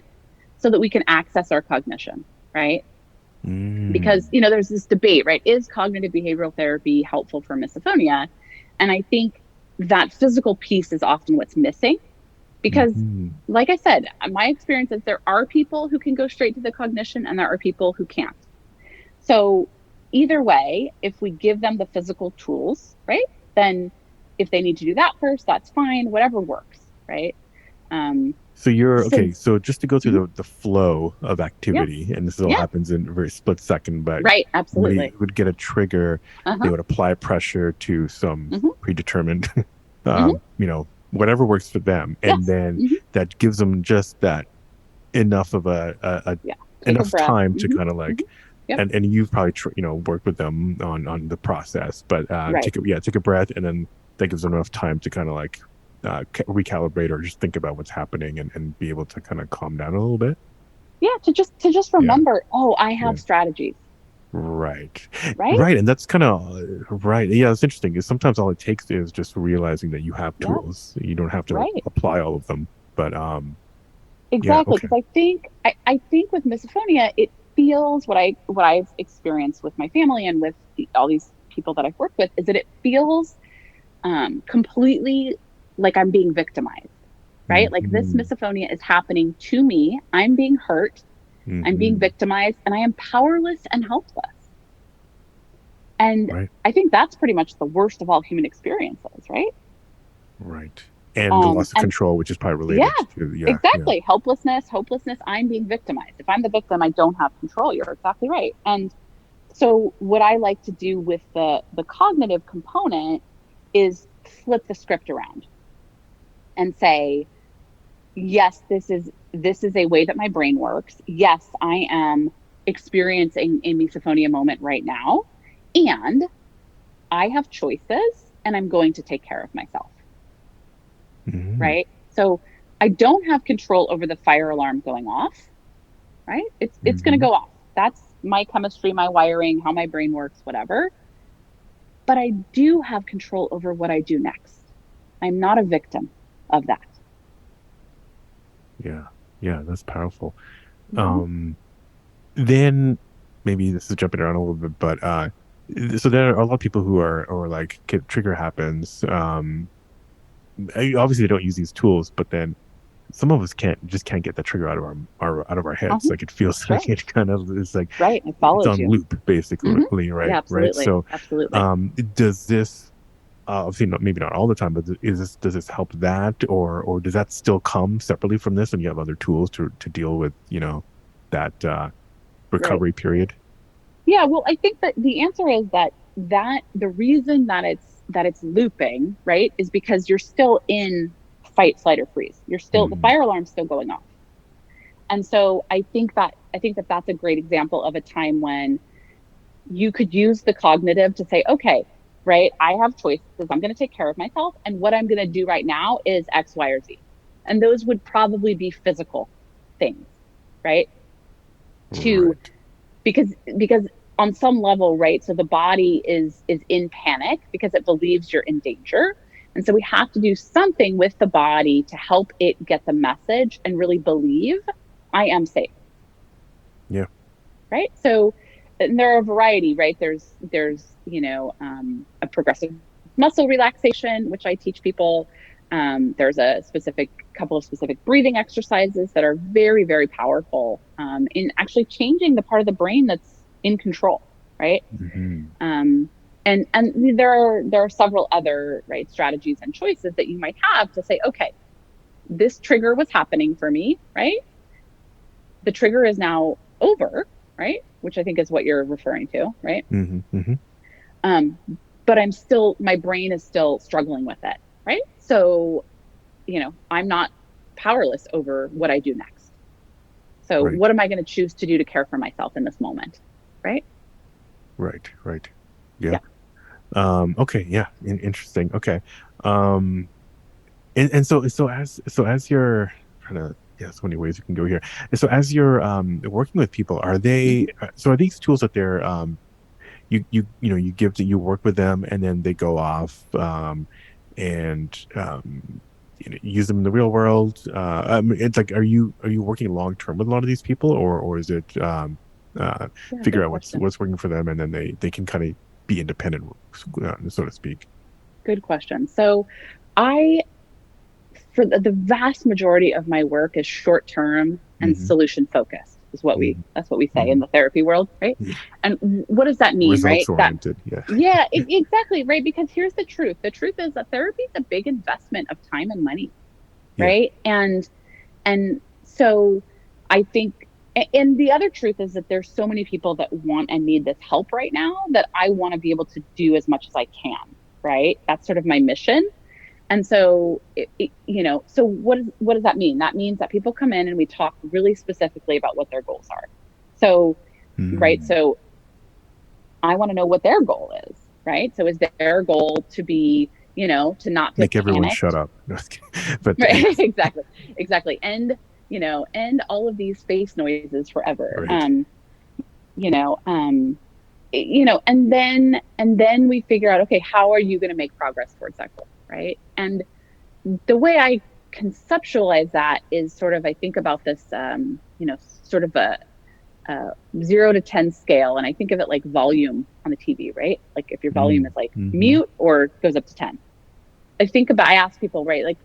so that we can access our cognition. Right. Because, Mm. there's this debate, right? Is cognitive behavioral therapy helpful for misophonia? And I think that physical piece is often what's missing because, Hmm. like I said, my experience is there are people who can go straight to the cognition and there are people who can't. So, either way, if we give them the physical tools, right, then if they need to do that first, that's fine, whatever works, right? Um, So you're okay. since, So just to go through mhm, the flow of yeah, activity, and this all yeah, happens in a very split second, but right, somebody absolutely. would get a trigger, Uh they huh. would apply pressure to some Hmm. predetermined, Hmm. whatever works for them, and Yes. then Hmm. that gives them just that enough of a Yeah. Take a enough breath. time to Hmm. kind of Hmm. like, Yep. and you've probably worked with them on the process, but Right. take a breath, and then that gives them enough time to kind of like recalibrate or just think about what's happening and be able to kind of calm down a little bit. Yeah. To just Yeah, remember, oh, I yeah, have strategies, right, right? right, and that's kind of right. Yeah, it's interesting. Because sometimes all it takes is just realizing that you have Yeah. tools. You don't have to Right. apply all of them, but yeah, Exactly. okay. Because I think with misophonia, it feels what I've experienced with my family and with all these people that I've worked with is that it feels completely like I'm being victimized, right? Like this Hmm. misophonia is happening to me. I'm being hurt. I'm being Hmm. victimized, and I am powerless and helpless. And Right. I think that's pretty much the worst of all human experiences, right? Right. And the loss of And control, which is probably yeah, related to, yeah, yeah. exactly. Helplessness, hopelessness. I'm being victimized. If I'm the victim, I don't have control. You're exactly right. And so, what I like to do with the cognitive component is flip the script around and say, yes, this is a way that my brain works. Yes, I am experiencing a misophonia moment right now, and I have choices, and I'm going to take care of myself. Hmm. Right. So I don't have control over the fire alarm going off, right? It's going to Hmm. go off. That's my chemistry, my wiring, how my brain works, whatever. But I do have control over what I do next. I'm not a victim of that. Yeah. Yeah. That's powerful. Mhm. Um, then maybe this is jumping around a little bit, but so there are a lot of people who are, or like trigger happens. obviously they don't use these tools, but then some of us can't get the trigger out of out of our heads. Uh-huh. Like it feels Sure. like it kind of is like Right. It it's follows on you. loop basically, Hmm. Yeah, right. absolutely. So, Absolutely. does this obviously not, maybe not all the time, but does this help that, or does that still come separately from this, and you have other tools to deal with that Right. recovery period? Yeah, well, I think that the answer is that the reason that it's looping, right, is because you're still in fight, flight, or freeze. You're still the Mm, fire alarm's still going off. And so I think that that's a great example of a time when you could use the cognitive to say, okay, right, I have choices. I'm going to take care of myself, and what I'm going to do right now is X, Y, or Z. And those would probably be physical things, right? To right. because on some level, right, so the body is in panic because it believes you're in danger, and so we have to do something with the body to help it get the message and really believe I am safe. Yeah. Right, so and there are a variety, right, there's a progressive muscle relaxation, which I teach people. There's a specific couple of specific breathing exercises that are very, very powerful in actually changing the part of the brain that's in control, right? Hmm. Um, and there are several other, right, strategies and choices that you might have to say, okay, this trigger was happening for me, right? The trigger is now over, right? Which I think is what you're referring to, right? Hmm. Hmm. Um, but my brain is still struggling with it, right? So, I'm not powerless over what I do next. So, Right. what am I going to choose to do to care for myself in this moment, right? Right. Right. Yeah. Yeah. Okay. Yeah. Interesting. Okay. Um, and so as you're trying to, yeah, so many ways you can go here. And so as you're working with people, are they Mm-hmm. so are these tools that they're you give to you work with them and then they go off and use them in the real world? It's like are you working long term with a lot of these people, or is it uh Yeah, figure good out question. what's working for them and then they can kind of be independent, so to speak? Good question. So, I for the vast majority of my work is short term and Hmm. solution focused is what we Hmm. that's what we say in Hmm. the therapy world, right? Yeah. And what does that mean, right? Results That oriented. Yeah. yeah, exactly, right, because here's the truth is that therapy is a big investment of time and money, Yeah. right? And so I think, and the other truth is that there's so many people that want and need this help right now that I want to be able to do as much as I can, right? That's sort of my mission. And so so what does that mean? That means that people come in and we talk really specifically about what their goals are. So right, Mm. so I want to know what their goal is, right? So is their goal to be, to not feel Make everyone shut panicked? up. No, just kidding. But Right, yes. exactly. Exactly. End all of these space noises forever. Right. You know, um, and then we figure out, okay, how are you going to make progress towards that goal, right? And the way I conceptualize that is sort of, I think about this, sort of a 0 to 10 scale, and I think of it like volume on the TV, right? Like if your volume Mm. is like Hmm. mute or goes up to 10. I ask people, right, like,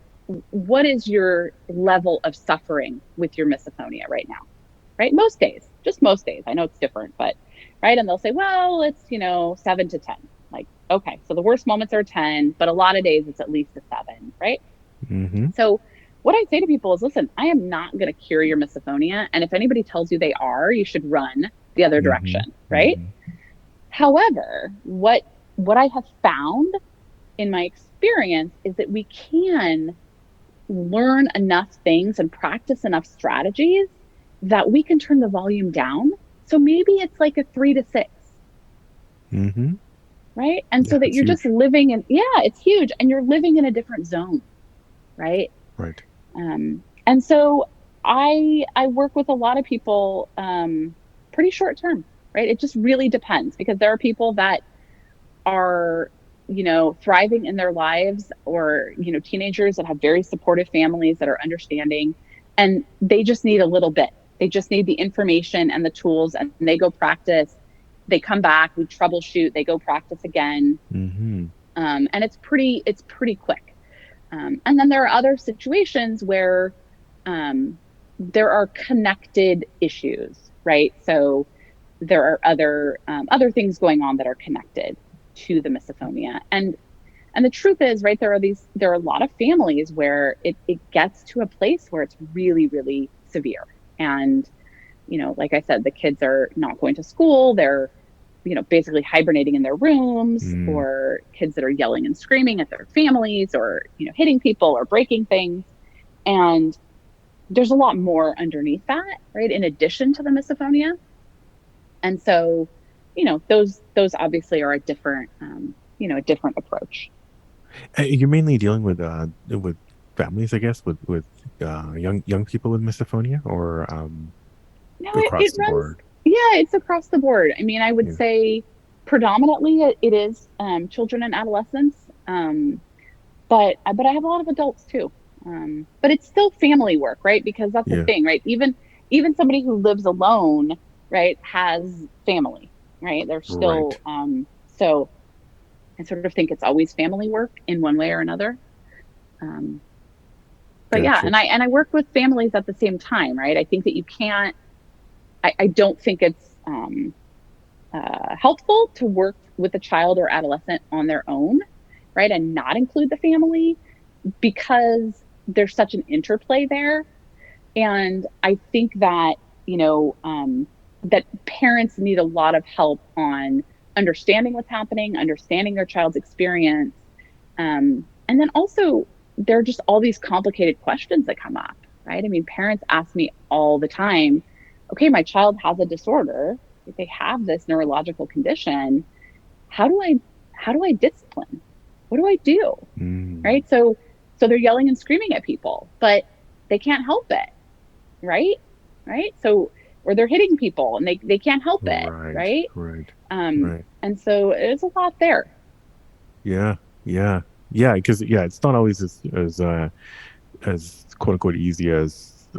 what is your level of suffering with your misophonia right now? Right? Most days, just most days. I know it's different, but right. And they'll say, well, it's, 7 to 10. Like, okay, so the worst moments are 10, but a lot of days it's at least a 7, right? Hmm. So what I say to people is, listen, I am not going to cure your misophonia. And if anybody tells you they are, you should run the other Hmm. direction, right? Hmm. However, what I have found in my experience is that we can learn enough things and practice enough strategies that we can turn the volume down. So maybe it's like a 3 to 6, Hmm. right? And Yeah, so that that's you're just huge. living in, yeah, it's huge. And you're living in a different zone, right? Right. And so I work with a lot of people pretty short term, right? It just really depends because there are people that are thriving in their lives, or teenagers that have very supportive families that are understanding, and they just need a little bit. They just need the information and the tools, and they go practice. They come back, we troubleshoot, they go practice again. Hmm. And it's pretty quick. And then there are other situations where there are connected issues, right? So there are other things going on that are connected to the misophonia. And the truth is, right, there are a lot of families where it gets to a place where it's really, really severe. And, like I said, the kids are not going to school. They're, basically hibernating in their rooms, Mm, or kids that are yelling and screaming at their families, or, hitting people or breaking things. And there's a lot more underneath that, right? In addition to the misophonia. And so, those obviously are a different approach. you're mainly dealing with families, I guess, with young people with misophonia, or No, it across the runs, board. yeah, it's across the board. I mean, I would Yeah, say predominantly it is children and adolescents, but I have a lot of adults too. But it's still family work, right? Because that's the yeah, thing, right? Even somebody who lives alone, right, has family, right? They're right. still so I sort of think it's always family work in one way or another. Um, but yeah, Gotcha. and I work with families at the same time, right? I think that you can't. I don't think it's helpful to work with a child or adolescent on their own, right, and not include the family, because there's such an interplay there. And I think that, that parents need a lot of help on understanding what's happening, understanding their child's experience. And then also, there are just all these complicated questions that come up, right? I mean, parents ask me all the time, okay, my child has a disorder, they have this neurological condition. How do I how do I discipline? What do I do? Mm, Right? So they're yelling and screaming at people, but they can't help it, right? Right? So or they're hitting people and they can't help it, right, right? right, Um right. and so there's a lot there. Yeah, yeah, yeah. Because yeah, it's not always as quote unquote easy as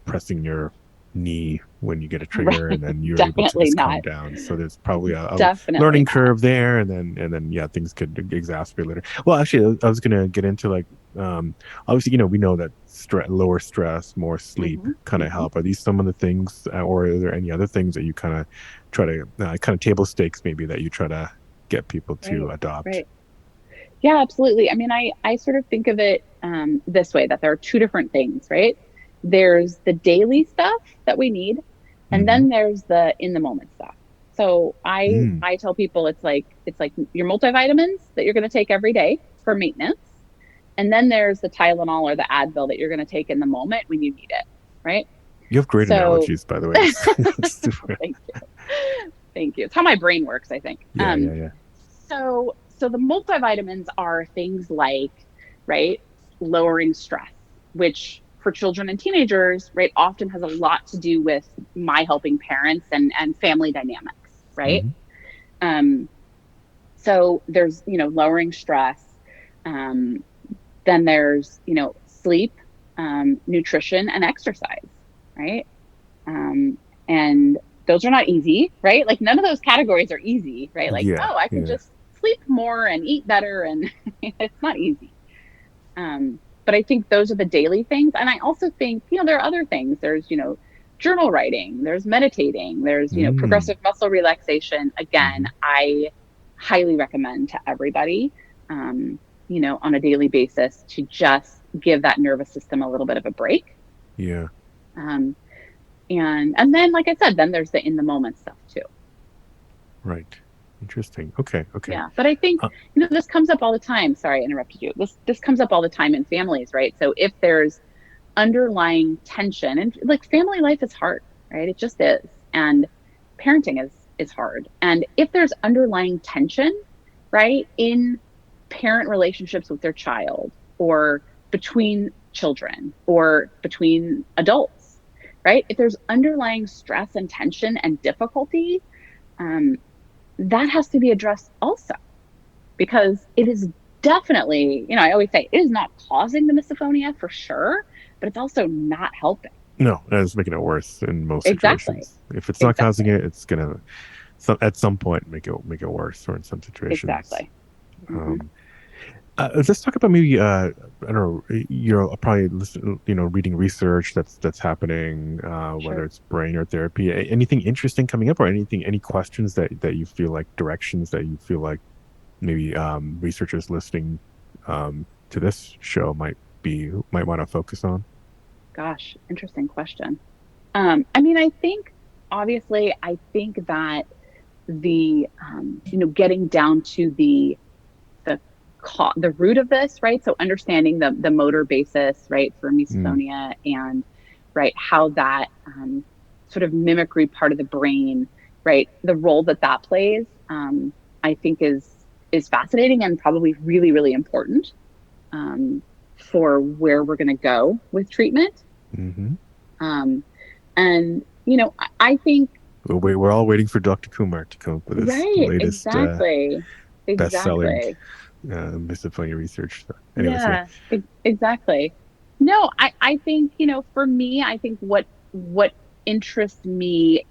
pressing your knee when you get a Right. trigger, and then you're able to Definitely just calm not. down. So there's probably a Definitely learning not. curve there, and then yeah, things could exacerbate later. Well, actually, I was gonna get into like obviously we know that lower stress, more sleep Hmm. kind of Hmm. help. Are these some of the things, or are there any other things that you kind of try to kind of table stakes maybe that you try to get people to Right. adopt? Right. Yeah, absolutely. I mean, I sort of think of it this way, that there are two different things, right? There's the daily stuff that we need, and Mm-hmm. then there's the in the moment stuff. So Mm. I tell people it's like your multivitamins that you're going to take every day for maintenance, and then there's the Tylenol or the Advil that you're going to take in the moment when you need it, right? You have great So analogies, by the way. thank you. Thank you. It's how my brain works, I think. Yeah, yeah, yeah. So the multivitamins are things like, right, lowering stress, which for children and teenagers, right, often has a lot to do with my helping parents and family dynamics, right? Hmm. Um, so there's, lowering stress. Um, then there's, sleep, nutrition, and exercise, right? Um, and those are not easy, right? Like none of those categories are easy, right? Like, Yeah, oh, I could yeah. just sleep more and eat better, and it's not easy. But I think those are the daily things. And I also think, there are other things. There's, journal writing, there's meditating, there's, Mm. progressive muscle relaxation. Again, Hmm. I highly recommend to everybody, um, on a daily basis to just give that nervous system a little bit of a break. Yeah, Um, and then, like I said, then there's the in the moment stuff too. right. Interesting. Okay, okay. Yeah, but I think, Uh, this comes up all the time. Sorry, I interrupted you. This comes up all the time in families, right? So if there's underlying tension, and like family life is hard, right? It just is. And parenting is hard. And if there's underlying tension, right, in parent relationships with their child, or between children, or between adults, right? If there's underlying stress and tension and difficulty, um, that has to be addressed also, because it is definitely, I always say it is not causing the misophonia for sure, but it's also not helping. no, that's making it worse in most Exactly. situations. If it's not causing Exactly. it, it's gonna at some point make it worse, or in some situations. Exactly. Hmm. Um, Let's talk about maybe I don't know. You're probably reading research that's happening, whether Sure. it's brain or therapy. Anything interesting coming up, or any questions that you feel like directions that you feel like maybe researchers listening to this show might want to focus on. Gosh, interesting question. I mean, I think obviously, I think that getting down to the the root of this, right? So understanding the motor basis, right, for Mm, misophonia, and right how that sort of mimicry part of the brain, right, the role that that plays, I think is fascinating and probably really really important um, for where we're going to go with treatment. hmm Um, and I think we're all waiting for Dr. Kumar to come up with his right, latest exactly, best-selling exactly. misophonia research. So, anyways, yeah. Yeah, exactly. No, I think, for me, I think what interests me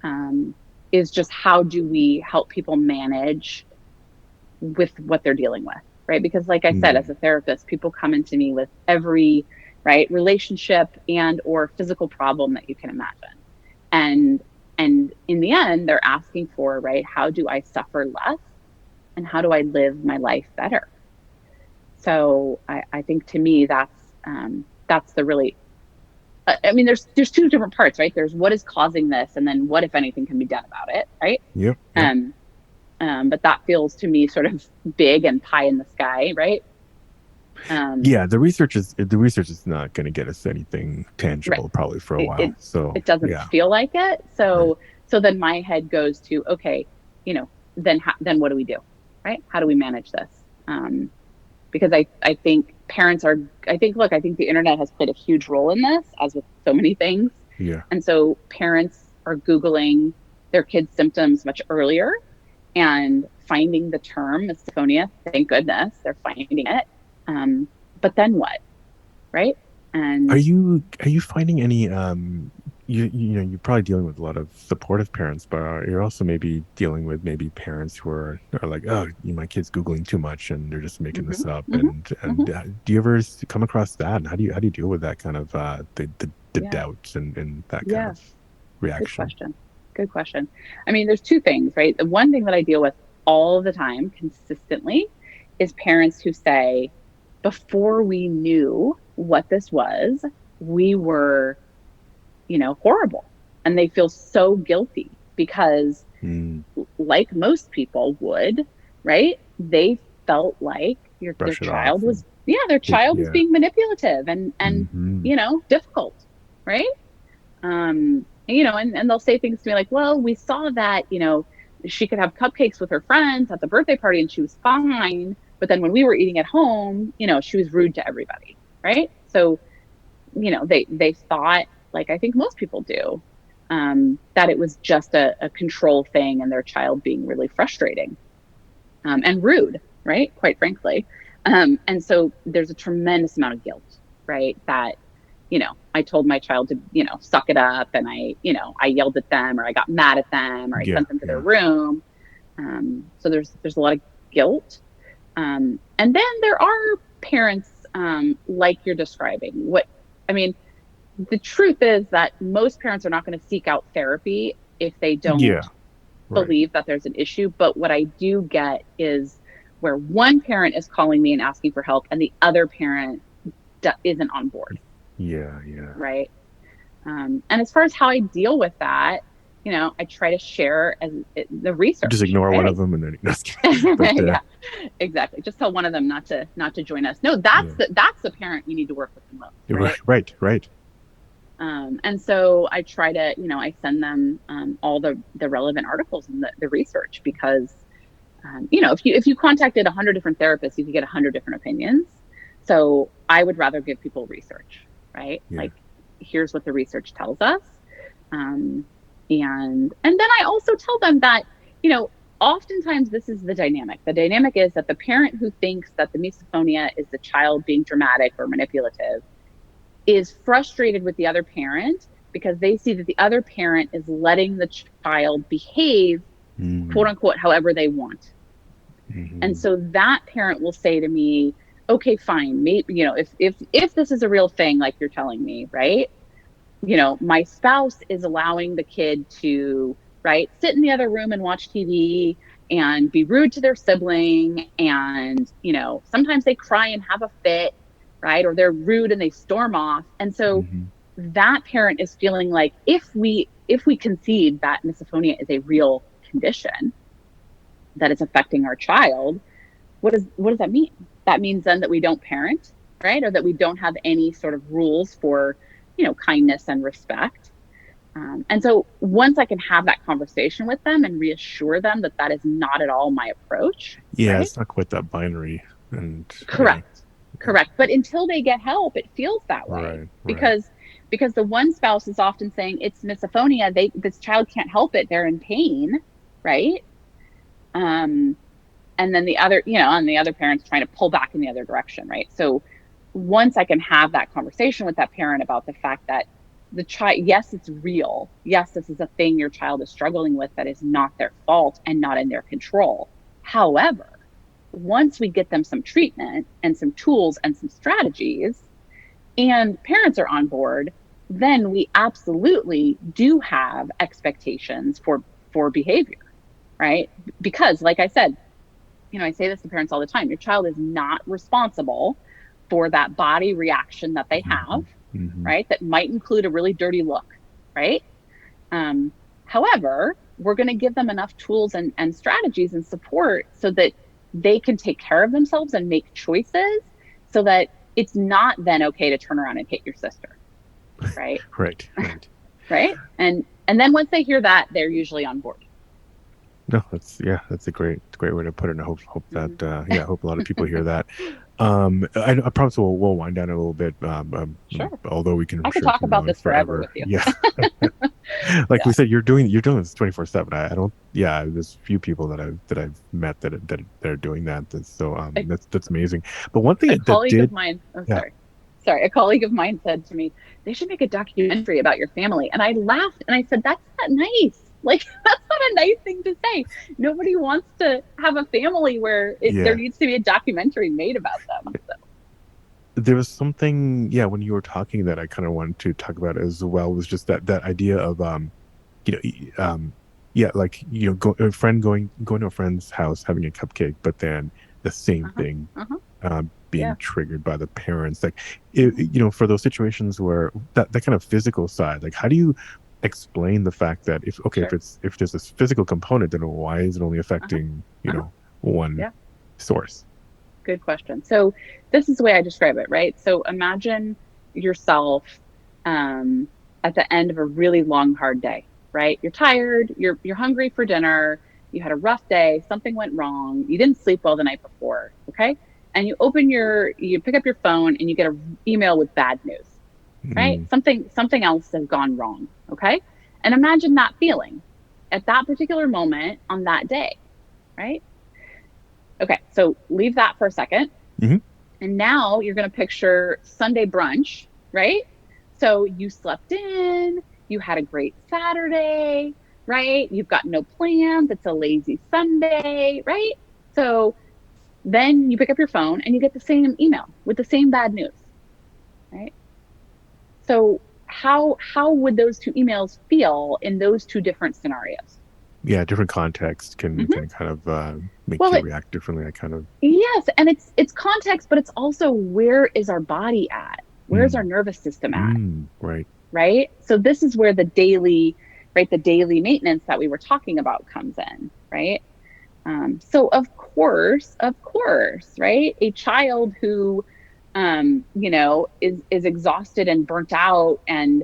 um, is just how do we help people manage with what they're dealing with, right? Because like I said, as Mm, a therapist, people come into me with every right relationship and or physical problem that you can imagine. And and in the end, they're asking for, right, how do I suffer less and how do I live my life better? So I think to me that's the really I mean there's two different parts, right? There's what is causing this, and then what if anything can be done about it, right? yep, yep. Um, but that feels to me sort of big and pie in the sky, right? Um, Yeah, the research is not going to get us anything right. tangible probably for a It, while. it So it doesn't yeah, feel like it. right. So then my head goes to okay, then what do we do, right? How do we manage this? Because I think parents are I think the internet has played a huge role in this, as with so many things. Yeah, And so parents are Googling their kids' symptoms much earlier and finding the term misophonia. Thank goodness they're finding it. Um, but then what, right? Are And you finding any you're probably dealing with a lot of supportive parents, but you're also maybe dealing with maybe parents who are like, oh, my kid's Googling too much and they're just making hmm this up. hmm hmm And do you ever come across that? And how do you deal with that kind of the yeah, doubts and that kind yeah, of good reaction? question. Good question. I mean, there's two things, right? The one thing that I deal with all the time consistently is parents who say, before we knew what this was, we were, horrible. And they feel so guilty because, Mm, like most people would, right? They felt like their brush it child off was, and yeah, their child was yeah. being manipulative and Hmm. difficult, right? And they'll say things to me like, well, we saw that, she could have cupcakes with her friends at the birthday party and she was fine. But then when we were eating at home, she was rude to everybody. Right. So, they thought, like I think most people do, that it was just a control thing and their child being really frustrating and rude, right? Quite frankly. And so there's a tremendous amount of guilt, right? That, I told my child to, suck it up, and I yelled at them, or I got mad at them, or I Yeah, sent them to their yeah. room. So there's a lot of guilt. And then there are parents like you're describing. I mean, the truth is that most parents are not going to seek out therapy if they don't Yeah, right. believe that there's an issue. But what I do get is where one parent is calling me and asking for help, and the other parent isn't on board, Yeah, yeah. right? And as far as how I deal with that, I try to share the Just research, ignore one of right? them and then no, just kidding. But Yeah, exactly. Just tell one of them not to join us. No, yeah, that's the parent you need to work with the most, right, right? right, right. And so I try to, I send them all the relevant articles and the research, because if you contacted 100 different therapists, you could get 100 different opinions. So I would rather give people research, right? Yeah. Like, here's what the research tells us, um, and then I also tell them that you know oftentimes this is the dynamic. The dynamic is that the parent who thinks that the misophonia is the child being dramatic or manipulative is frustrated with the other parent because they see that the other parent is letting the child behave, quote Mm, unquote, however they want. And Mm-hmm. so that parent will say to me, okay, fine, maybe, if this is a real thing, like you're telling me, right? My spouse is allowing the kid to, right, sit in the other room and watch TV and be rude to their sibling. And, sometimes they cry and have a fit, right? Or they're rude and they storm off. And so Mm-hmm. that parent is feeling like if we concede that misophonia is a real condition that is affecting our child, what does that mean? That means then that we don't parent, right? Or that we don't have any sort of rules for, kindness and respect. And so once I can have that conversation with them and reassure them that that is not at all my approach, Yeah, right? it's not quite that binary. And yeah, Correct. Correct. But until they get help, it feels that way right, right. because the one spouse is often saying it's misophonia. This child can't help it. They're in pain, right? Um, and then the other parent's trying to pull back in the other direction, right? So once I can have that conversation with that parent about the fact that the child, yes, it's real. Yes, this is a thing your child is struggling with that is not their fault and not in their control. However, once we get them some treatment and some tools and some strategies, and parents are on board, then we absolutely do have expectations for behavior, right? Because, like I said, I say this to parents all the time, your child is not responsible for that body reaction that they have, Mm-hmm. Mm-hmm. right? That might include a really dirty look, right? Um, However, we're going to give them enough tools and strategies and support so that they can take care of themselves and make choices so that it's not then okay to turn around and hit your sister, right? Right, right. Right. And then once they hear that, they're usually on board. No, that's a great way to put it. And I hope that Mm-hmm. I hope a lot of people hear that. I promise we'll wind down a little bit. Sure. Although we can, I'm I could sure, talk keep about going this forever forever. with you. Yeah, like Yeah. we said, you're doing this 24/7. I don't. Yeah, there's few people that I've met that are doing that. So A, that's amazing. But one thing a that colleague of did, mine, oh, yeah, sorry, a colleague of mine said to me, they should make a documentary about your family. And I laughed and I said, that's not nice. Like, that's not a nice thing to say. Nobody wants to have a family where there yeah, needs to be a documentary made about them. So, there was something, yeah, when you were talking that I kind of wanted to talk about as well was just that idea of you know, yeah, like a friend going to a friend's house having a cupcake, but then the same uh-huh, thing uh-huh, being yeah. triggered by the parents, like Hmm. for those situations where that kind of physical side, like how do you explain the fact that if okay Sure. if there's this physical component, then why is it only Uh-huh, affecting uh-huh, one yeah. source? Good question. So this is the way I describe it, right? So imagine yourself um, at the end of a really long, hard day, right? You're tired, you're hungry for dinner, you had a rough day, something went wrong, you didn't sleep well the night before, okay? And you pick up your phone and you get an email with bad news, right? Mm, Something else has gone wrong, okay? And imagine that feeling at that particular moment on that day, right? Okay, so leave that for a second. hmm And now you're going to picture Sunday brunch, right? So you slept in, you had a great Saturday, right? You've got no plans. It's a lazy Sunday, right? So then you pick up your phone and you get the same email with the same bad news, right? So how would those two emails feel in those two different scenarios? yeah, different context Mm-hmm. can kind of make Well, you react differently. I kind of yes, and it's context, but it's also where is our body at? Where's our mm, nervous system at? right. Right? So this is where the daily maintenance that we were talking about comes in, right? So of course, right? A child who, is exhausted and burnt out and,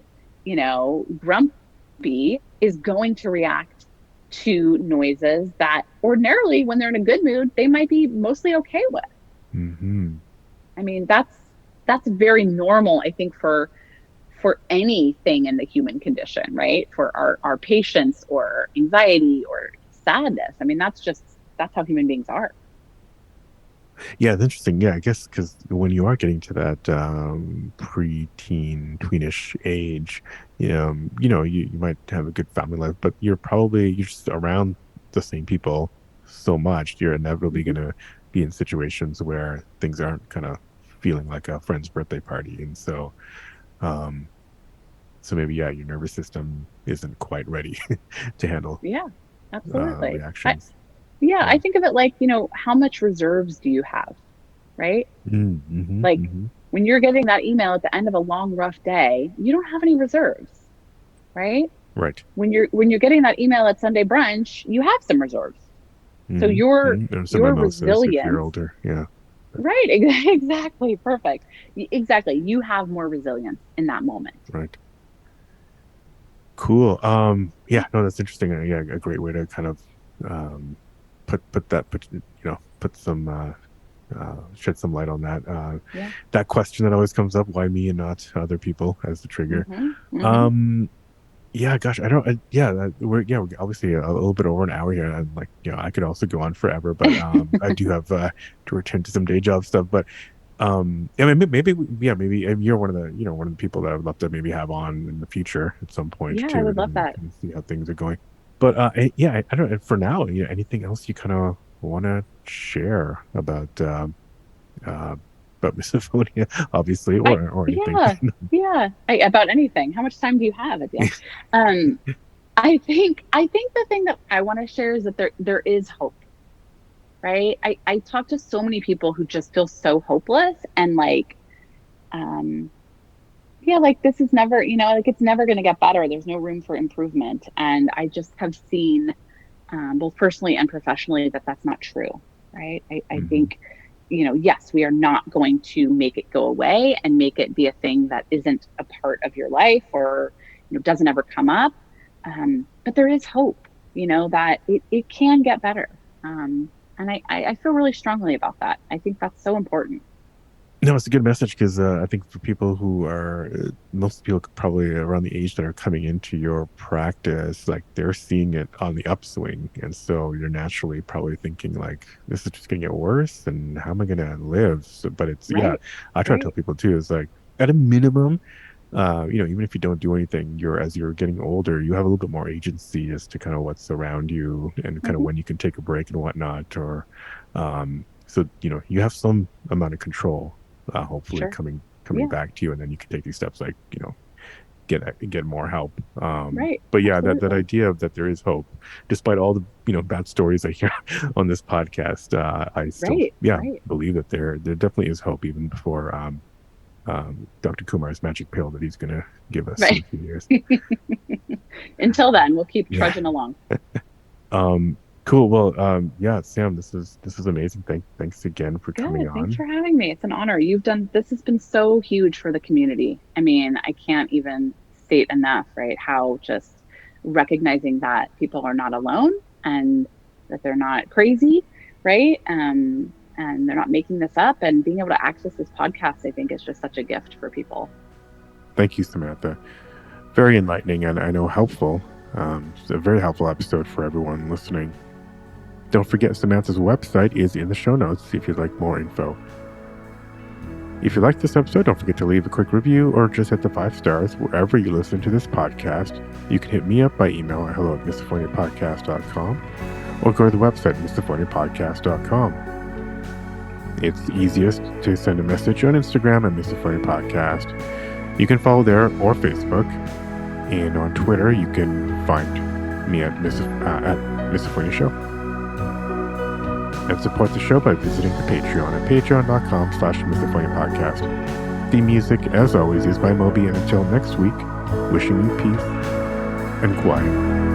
grumpy is going to react to noises that ordinarily, when they're in a good mood, they might be mostly okay with. Hmm. I mean, that's very normal, I think, for anything in the human condition, right? For our patience or anxiety or sadness. I mean, that's how human beings are. Yeah, it's interesting. Yeah, I guess because when you are getting to that pre-teen, tweenish age, you might have a good family life, but you're just around the same people so much, you're inevitably Mhm. going to be in situations where things aren't kind of feeling like a friend's birthday party. And um, so maybe, yeah, your nervous system isn't quite ready to handle Yeah, absolutely. reactions. Yeah, I Yeah. think of it like, how much reserves do you have, right? Mm-hmm, Like mm-hmm. when you're getting that email at the end of a long, rough day, you don't have any reserves, right? Right. When you're getting that email at Sunday brunch, you have some reserves. So Mm-hmm. your Mm-hmm. And some your mimosas if you're resilience, older. Yeah. right? Exactly, perfect. Exactly. You have more resilience in that moment. Right. Cool. Yeah, no, that's interesting. Yeah, a great way to kind of um put some shed some light on that. Yeah. That question that always comes up, why me and not other people as the trigger. Mhm. Mhm. Um yeah, gosh, I don't yeah, we're obviously a little bit over an hour here, and like, I could also go on forever, but I do have to return to some day job stuff, but yeah, maybe you're one of the people that I would love to maybe have on in the future at some point Yeah, I too, would and love then that. kind of see how things are going. But yeah, I don't. For now, anything else you kind of want to share uh, about misophonia, obviously, I or anything? Yeah. Yeah. About anything. How much time do you have at the end? Um I think the thing that I want to share is that there is hope, right? I talk to so many people who just feel so hopeless and like um yeah, like this is never, like it's never going to get better. There's no room for improvement. And I just have seen, both personally and professionally, that that's not true, right? I Hmm. think, yes, we are not going to make it go away and make it be a thing that isn't a part of your life or, doesn't ever come up. But there is hope, that it can get better. And I feel really strongly about that. I think that's so important. No, it's a good message because I think for people who are most people probably around the age that are coming into your practice, like they're seeing it on the upswing, and so you're naturally probably thinking like, "This is just going to get worse, and how am I going to live?" So, but it's yeah, Right. I try to tell Right. people too, is like at a minimum, even if you don't do anything, as you're getting older, you have a little bit more agency as to kind of what's around you and kind of Hmm. when you can take a break and whatnot, or so you have some amount of control hopefully Sure. coming Yeah. back to you, and then you can take these steps like get more help. Right. But yeah, that Absolutely. idea of that there is hope despite all the bad stories I hear on this podcast. I still, Right. yeah, Right. believe that there definitely is hope even before Dr. Kumar's magic pill that he's going to give us in Right. a few years. Until then, we'll keep Yeah. trudging along. um cool. Well, yeah, Sam, this is amazing. Thanks again for coming Good. Thanks on. for having me. It's an honor. This has been so huge for the community. I mean, I can't even state enough, right? How just recognizing that people are not alone and that they're not crazy, right? And they're not making this up, and being able to access this podcast, I think, is just such a gift for people. Thank you, Samantha. Very enlightening and I know helpful. It's a very helpful episode for everyone listening. Don't forget Samantha's website is in the show notes if you'd like more info. If you liked this episode, don't forget to leave a quick review or just hit the 5 stars wherever you listen to this podcast. You can hit me up by email at hello@misophoniapodcast.com or go to the website misophoniapodcast.com. It's easiest to send a message on Instagram at Misophonia Podcast. You can follow there or Facebook. And on Twitter, you can find me at Misophonia Show. And support the show by visiting the Patreon at patreon.com/Misophonia Podcast. The music, as always, is by Moby. And until next week, wishing you peace and quiet.